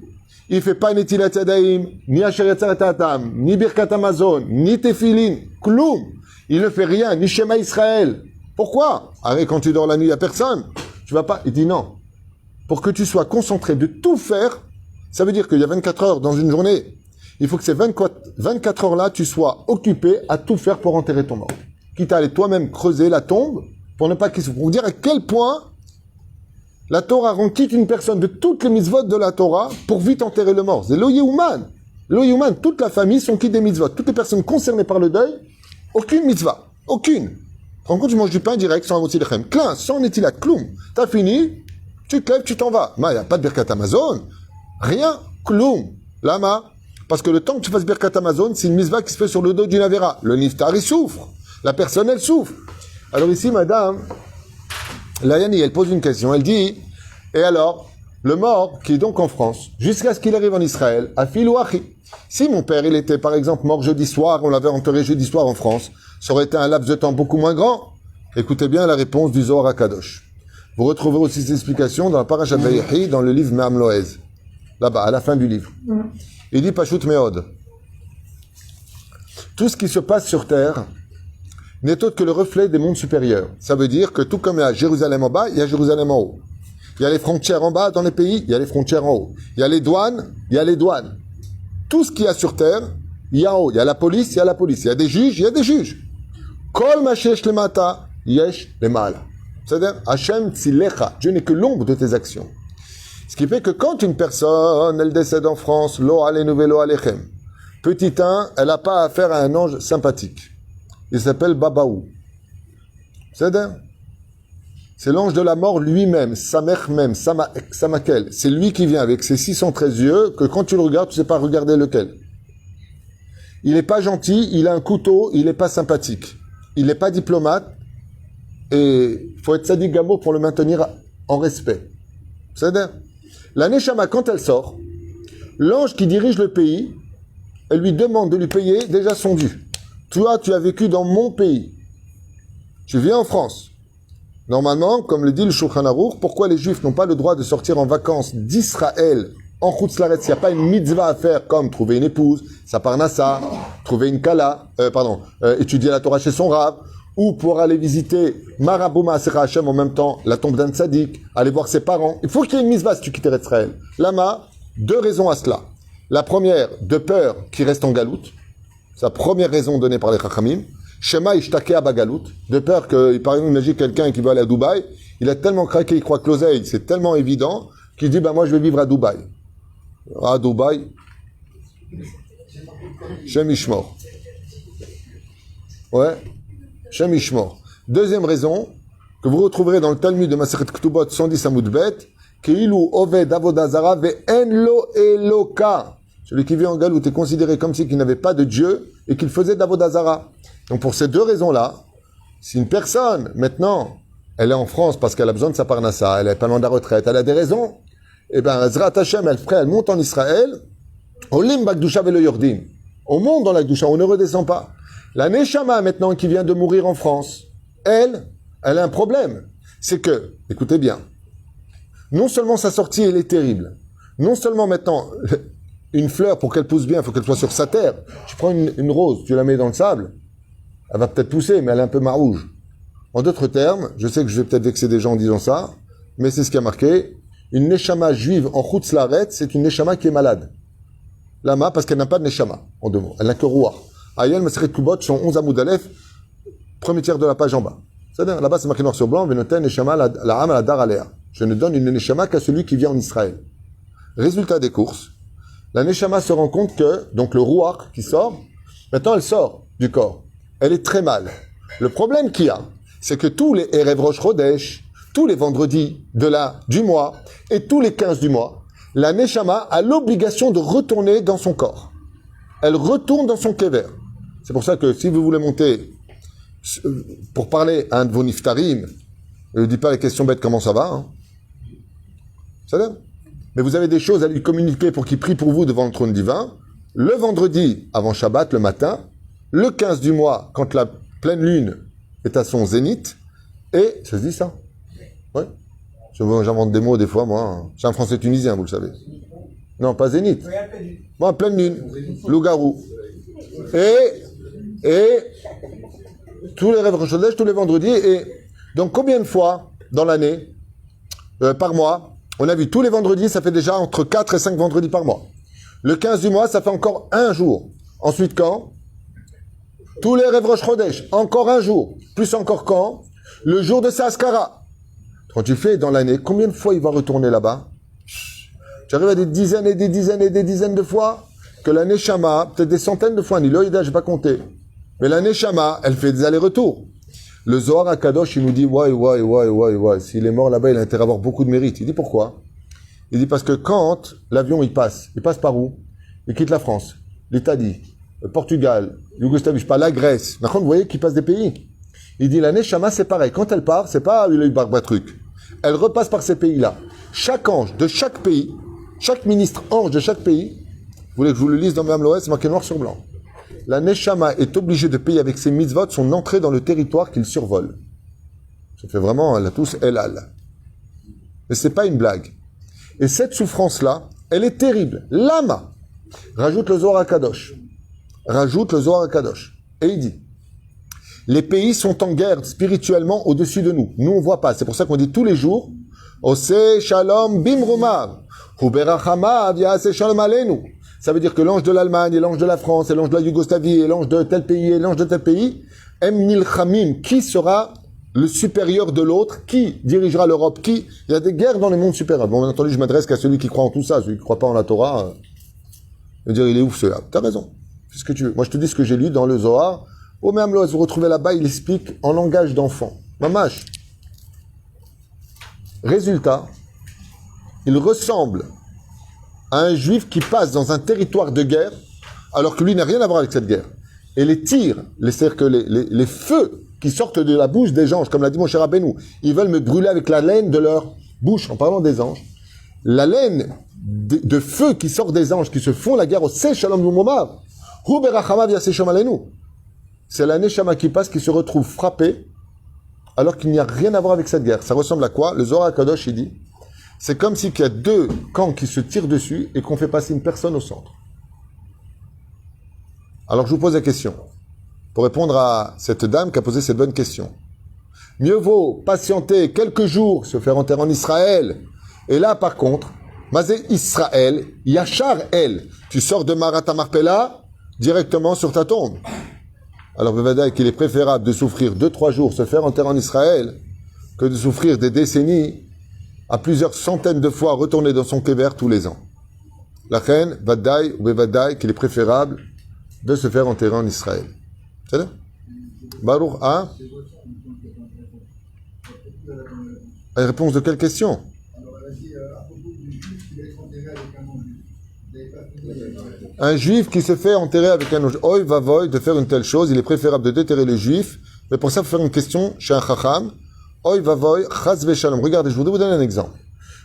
Speaker 1: Il fait pas Netilat Yadayim, ni Asher Yatzar Ta'atam, ni Birkat Amazon, ni Tefilin, Kloum. Il ne fait rien, ni Shema Israël. Pourquoi? Arrête, quand tu dors la nuit, il n'y a personne. Tu vas pas. Il dit non. Pour que tu sois concentré de tout faire, ça veut dire qu'il y a 24 heures dans une journée. Il faut que ces 24 heures-là, tu sois occupé à tout faire pour enterrer ton mort. Quitte à aller toi-même creuser la tombe pour ne pas qu'il se... Pour vous dire à quel point la Torah rend quitte une personne de toutes les mitzvot de la Torah pour vite enterrer le mort. C'est l'Oyeuman. L'Oyeuman, toute la famille sont quittes des mitzvot. Toutes les personnes concernées par le deuil, aucune mitzvah. Aucune. En compte, tu manges du pain direct sans amotzi lechem. Clin, sans netilat, kloum. T'as fini, tu te lèves, tu t'en vas. Mais il n'y a pas de birkat Amazon. Rien, kloum. Lama. Parce que le temps que tu fasses birkat Amazon, c'est une mitzvah qui se fait sur le dos d'une avera. Le niftar, il souffre. La personne, elle souffre. Alors ici, madame, Layani, elle pose une question. Elle dit, et alors, le mort, qui est donc en France, jusqu'à ce qu'il arrive en Israël, à fil ou achi. Si mon père, il était, par exemple, mort jeudi soir, on l'avait enterré jeudi soir en France, ça aurait été un laps de temps beaucoup moins grand. Écoutez bien la réponse du Zohar HaKadosh. Vous retrouverez aussi ces explications dans la Parashat Vayechi, dans le livre Me'am Loez. Là-bas, à la fin du livre. Il dit Pashut Meod. Tout ce qui se passe sur terre n'est autre que le reflet des mondes supérieurs. Ça veut dire que tout comme il y a Jérusalem en bas, il y a Jérusalem en haut. Il y a les frontières en bas dans les pays, il y a les frontières en haut. Il y a les douanes, il y a les douanes. Tout ce qu'il y a sur terre, il y a en haut. Il y a la police, il y a la police. Il y a des juges, il y a des juges. Kol ma shesh lemata, yesh lemala. C'est-à-dire, Hachem tzilecha. Dieu n'est que l'ombre de tes actions. Ce qui fait que quand une personne, elle décède en France, lo alenu velo alechem, petit 1, elle n'a pas affaire à un ange sympathique. Il s'appelle Babaou. C'est-à-dire, c'est l'ange de la mort lui-même, Samech même, Samakel. C'est lui qui vient avec ses 613 yeux, que quand tu le regardes, tu ne sais pas regarder lequel. Il n'est pas gentil, il a un couteau, il n'est pas sympathique. Il n'est pas diplomate, et il faut être sadique gamo pour le maintenir en respect. C'est-à-dire, la Neshama, quand elle sort, l'ange qui dirige le pays, elle lui demande de lui payer déjà son dû. Toi, tu as vécu dans mon pays. Tu viens en France. Normalement, comme le dit le Shulchan Aruch, pourquoi les Juifs n'ont pas le droit de sortir en vacances d'Israël en Chutz La'aretz? Il n'y a pas une mitzvah à faire comme trouver une épouse, sa parnassa, trouver une kala, étudier la Torah chez son rave, ou pour aller visiter Marabou Ma'asera Hashem en même temps, la tombe d'un tzaddik, aller voir ses parents. Il faut qu'il y ait une mitzvah si tu quittes Israël. Lama, 2 raisons à cela. La première, de peur qu'il reste en galoute. C'est la première raison donnée par les Chachamim. Shema Ishtakea Bagalout, de peur que, par exemple, imagine quelqu'un qui va aller à Dubaï, il a tellement craqué, il croit que l'oseille, c'est tellement évident, qu'il dit, moi je vais vivre à Dubaï. À Dubaï, Shem Ishmor. Ouais, Shem Ishmor. Deuxième raison, que vous retrouverez dans le Talmud de Masechet Ketubot 110 Amud Bet, Keilu Oved Avodazara Ve'en Lo Eloka. Celui qui vit en galoute est considéré comme si qu'il n'avait pas de Dieu et qu'il faisait d'Avodazara. Donc pour ces 2 raisons-là, si une personne, maintenant, elle est en France parce qu'elle a besoin de sa parnassa, elle est pas loin de la retraite, elle a des raisons, eh bien, Zrat Hashem, elle monte en Israël, Olim Bagdusha Velo Yordim. On monte dans la Gdusha, on ne redescend pas. La Neshama, maintenant, qui vient de mourir en France, elle a un problème. C'est que, écoutez bien, non seulement sa sortie, elle est terrible, non seulement maintenant, une fleur, pour qu'elle pousse bien, il faut qu'elle soit sur sa terre. Tu prends une rose, tu la mets dans le sable, elle va peut-être pousser, mais elle est un peu marouge. En d'autres termes, je sais que je vais peut-être vexer des gens en disant ça, mais c'est ce qui a marqué. Une neshama juive en Chutz La'aretz, c'est une neshama qui est malade. Lama, parce qu'elle n'a pas de neshama, en 2 mots. Elle n'a que ruach. Ayel Maseret Kubot, son 11 Amoud Aleph, premier tiers de la page en bas. C'est-à-dire, là-bas, c'est marqué noir sur blanc, Venoten neshama la'am aladar alea. Je ne donne une neshama qu'à celui qui vient en Israël. Résultat des courses, la neshama se rend compte que, donc le ruach qui sort, maintenant elle sort du corps. Elle est très mal. Le problème qu'il y a, c'est que tous les Erev Rosh Chodesh, tous les vendredis du mois, et tous les 15 du mois, la Neshama a l'obligation de retourner dans son corps. Elle retourne dans son kever. C'est pour ça que si vous voulez monter pour parler à un de vos niftarim, ne dis pas les questions bêtes, comment ça va, hein. Ça va? Mais vous avez des choses à lui communiquer pour qu'il prie pour vous devant le trône divin. Le vendredi, avant Shabbat, le matin, le 15 du mois, quand la pleine lune est à son zénith, et, ça se dit ça? Ouais. J'invente des mots des fois, moi. Je suis un français tunisien, vous le savez. Non, pas Zénith.
Speaker 3: Oui, à peine.
Speaker 1: Moi, pleine lune. Loup-garou. Et tous les rêves Chodesh, tous les vendredis. Et donc, combien de fois dans l'année, par mois, on a vu tous les vendredis, ça fait déjà entre 4 et 5 vendredis par mois. Le 15 du mois, ça fait encore un jour. Ensuite, quand? Tous les rêves Rosh Chodesh, encore un jour. Plus encore quand? Le jour de Saskara. Quand tu fais dans l'année, combien de fois il va retourner là-bas? Tu arrives à des dizaines et des dizaines et des dizaines de fois que la Neshama, peut-être des centaines de fois, ni l'Oïda, je n'ai pas compté. Mais la Neshama, elle fait des allers-retours. Le Zohar HaKadosh, il nous dit, ouais, s'il est mort là-bas, il a intérêt à avoir beaucoup de mérite. Il dit pourquoi? Il dit parce que quand l'avion, il passe par où? Il quitte la France, l'Italie, le Portugal, Yougoslavie, je parle la Grèce. Par contre, vous voyez qu'il passe des pays. Il dit, la Neshama, c'est pareil. Quand elle part, c'est pas le barbatruc. Elle repasse par ces pays-là. Chaque ange de chaque pays, chaque ministre ange de chaque pays, vous voulez que je vous le lise dans Mme Loès, c'est marqué noir sur blanc. La Neshama est obligée de payer avec ses mitzvot son entrée dans le territoire qu'il survole. Ça fait vraiment, elle a tous Elal. Mais c'est pas une blague. Et cette souffrance-là, elle est terrible. Lama. Rajoute le Zohar HaKadosh. Et il dit, les pays sont en guerre spirituellement au-dessus de nous. Nous, on voit pas. C'est pour ça qu'on dit tous les jours, Ose Shalom Bimrumav. Huberachamav Yase Shalom Aleinu. Ça veut dire que l'ange de l'Allemagne, et l'ange de la France, et l'ange de la Yougoslavie, et l'ange de tel pays, et l'ange de tel pays, Nilchamim, qui sera le supérieur de l'autre, qui dirigera l'Europe, qui... Il y a des guerres dans les mondes supérieurs. Bon, bien entendu, je m'adresse qu'à celui qui croit en tout ça, celui qui ne croit pas en la Torah. Je veux dire, il est ouf, celui-là. T'as raison. Fais ce que tu veux. Moi, je te dis ce que j'ai lu dans le Zohar. Au même là, vous retrouvez là-bas, il explique en langage d'enfant. Mamash. Résultat, il ressemble à un juif qui passe dans un territoire de guerre, alors que lui n'a rien à voir avec cette guerre. Et les tirs, c'est-à-dire que les feux qui sortent de la bouche des anges, comme l'a dit mon cher Rabbeinu, ils veulent me brûler avec la laine de leur bouche, en parlant des anges. La laine de feu qui sort des anges, qui se font la guerre au Shalom Lumomav, Hu berachamav yaseh shalom aleinu. C'est la Neshama qui passe, qui se retrouve frappée, alors qu'il n'y a rien à voir avec cette guerre. Ça ressemble à quoi? Le Zohar HaKadosh, il dit, c'est comme s'il y a deux camps qui se tirent dessus et qu'on fait passer une personne au centre. Alors je vous pose la question, pour répondre à cette dame qui a posé cette bonne question. Mieux vaut patienter quelques jours, se faire enterrer en Israël. Et là, par contre, Mazé Israël, Yachar El, tu sors de Marat Marpella directement sur ta tombe. Alors, Bevadaï, qu'il est préférable de souffrir 2-3 jours, se faire enterrer en Israël, que de souffrir des décennies, à plusieurs centaines de fois retourner dans son kéver tous les ans. La reine, Vadaï ou Bevadaï, qu'il est préférable de se faire enterrer en Israël. C'est ça? Baruch A. Réponse de quelle question? Un juif qui se fait enterrer avec un ange. Oy vavoy de faire une telle chose, il est préférable de déterrer le juif. Mais pour ça, il faut faire une question chez un chacham. Oy vavoy chaz veshalom. Regardez, je voudrais vous donner un exemple.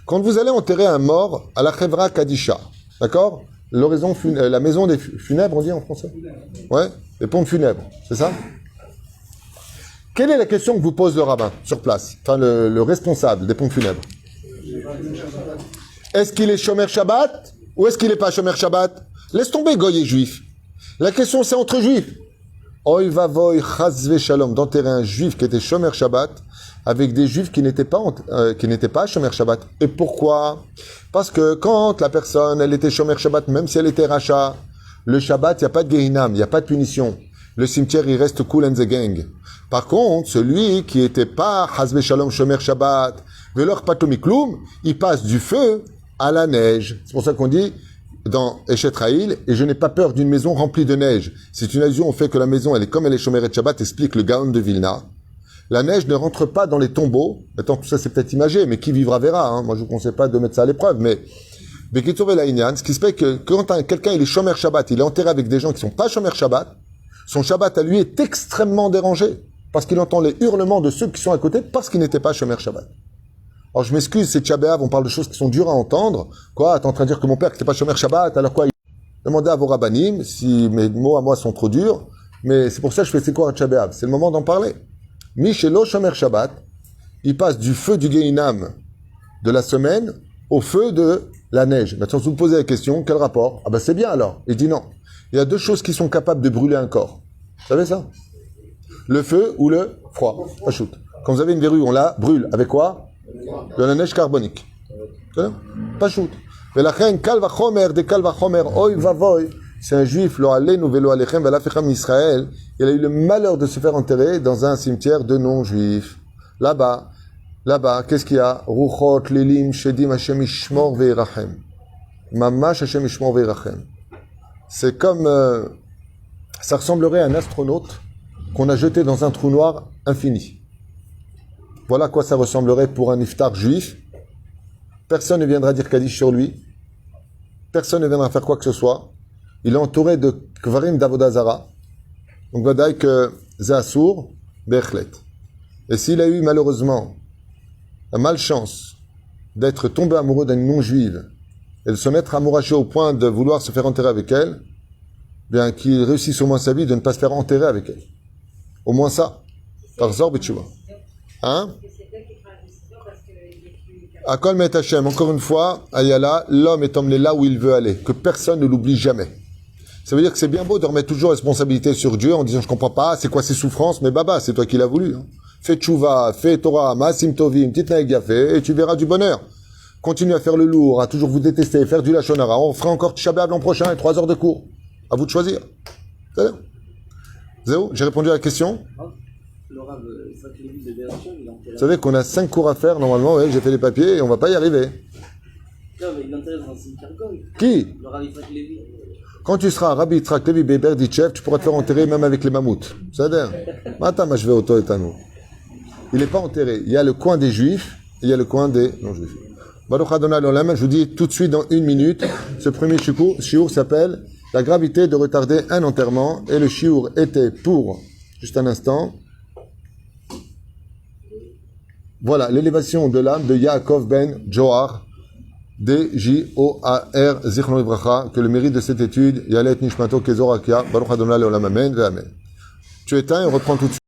Speaker 1: Quand vous allez enterrer un mort à la Chevra Kadisha, d'accord? La maison des funèbres, on dit en français? Ouais, les pompes funèbres, c'est ça? Quelle est la question que vous pose le rabbin sur place? Enfin, le responsable des pompes funèbres. Est-ce qu'il est Shomer Shabbat ou est-ce qu'il n'est pas Shomer Shabbat? Laisse tomber Goy et Juif. La question, c'est entre Juifs. Oy vavoy chazve shalom, d'enterrer un Juif qui était Shomer Shabbat avec des Juifs qui n'étaient pas Shomer Shabbat. Et pourquoi? Parce que quand la personne, elle était Shomer Shabbat, même si elle était Racha, le Shabbat, il n'y a pas de Gehinam, il n'y a pas de punition. Le cimetière, il reste cool and the gang. Par contre, celui qui n'était pas chazve shalom Shomer Shabbat, velor patomikloum, il passe du feu à la neige. C'est pour ça qu'on dit dans Eshet Raïl, et je n'ai pas peur d'une maison remplie de neige. C'est une allusion au fait que la maison, elle est comme elle est Shomer et Shabbat, explique le Gaon de Vilna. La neige ne rentre pas dans les tombeaux. Maintenant, tout ça, c'est peut-être imagé, mais qui vivra verra. Hein. Moi, je vous conseille pas de mettre ça à l'épreuve, mais ce qui se fait que quand quelqu'un, il est Shomer Shabbat, il est enterré avec des gens qui sont pas Shomer Shabbat, son Shabbat à lui est extrêmement dérangé, parce qu'il entend les hurlements de ceux qui sont à côté, parce qu'il n'était pas Shomer Shabbat. Alors je m'excuse, c'est Tchabéav, on parle de choses qui sont dures à entendre. Quoi, t'es en train de dire que mon père n'était pas Shomer Shabbat, alors quoi? Demandez à vos rabbanim si mes mots à moi sont trop durs, mais c'est pour ça que je fais c'est quoi un Tchabéav? C'est le moment d'en parler. Michelo Shomer Shabbat, il passe du feu du Gehinam de la semaine au feu de la neige. Maintenant, si vous me posez la question, quel rapport? Ah ben c'est bien alors. Il dit non. Il y a deux choses qui sont capables de brûler un corps. Vous savez ça? Le feu ou le froid. Pas shoot. Quand vous avez une verrue, on la brûle. Avec quoi? De la neige carbonique. Pas shoot. Mais la reine, kal vachomer, de kal vachomer, oi vavoy. C'est un juif, lo alenu velo alechem, vela fecham Israël. Il a eu le malheur de se faire enterrer dans un cimetière de non-juifs. Là-bas, qu'est-ce qu'il y a? Ruchot, lilim, shedim, Hashem ishmor ve'irachem. Mamash Hashem ishmor ve'irachem. C'est comme, ça ressemblerait à un astronaute qu'on a jeté dans un trou noir infini. Voilà à quoi ça ressemblerait pour un iftar juif. Personne ne viendra dire Kaddish sur lui. Personne ne viendra faire quoi que ce soit. Il est entouré de kvarim d'avodazara. Donc, vadaï que Zahassour, Bechlet. Et s'il a eu malheureusement la malchance d'être tombé amoureux d'une non-juive et de se mettre amouraché au point de vouloir se faire enterrer avec elle, bien qu'il réussisse au moins sa vie de ne pas se faire enterrer avec elle. Au moins ça. Par Zor Betchouva. Hein? Akol Met Hashem, encore une fois, Ayala, l'homme est emmené là où il veut aller, que personne ne l'oublie jamais. Ça veut dire que c'est bien beau de remettre toujours responsabilité sur Dieu en disant je comprends pas, c'est quoi ces souffrances, mais baba, c'est toi qui l'as voulu. Hein. Fais tchouva, fais Torah, maasim tovim, titnaeg yafé, et tu verras du bonheur. Continue à faire le lourd, à toujours vous détester, faire du lachon hara. On fera encore Tisha B'Av l'an prochain et 3 heures de cours. À vous de choisir. Zéo, j'ai répondu à la question. Vous savez qu'on a 5 cours à faire normalement, ouais, j'ai fait les papiers et on va pas y arriver.
Speaker 2: Non, mais il m'intéresse dans un cimetière goy.
Speaker 1: Qui?
Speaker 2: Le Rav Yitzhak Levi.
Speaker 1: Quand tu seras Rabbi Yitzhak Levi Berditchev, tu pourras te faire enterrer même avec les mammouths. Ça veut dire, maintenant, je vais au Toetano. Il n'est pas enterré. Il y a le coin des juifs et il y a le coin des non-juifs. Baruch Adonai l'Olam, je vous dis tout de suite dans 1 minute, ce premier shiur s'appelle la gravité de retarder un enterrement et le shiur était pour, juste un instant, voilà, l'élévation de l'âme de Yaakov ben Johar, D-J-O-A-R, Zichron Livracha, que le mérite de cette étude, Yalet Nishmato Kezorakia, Baruch Adonai l'Olam, Amen, Amen. Tu éteins et on reprend tout de suite.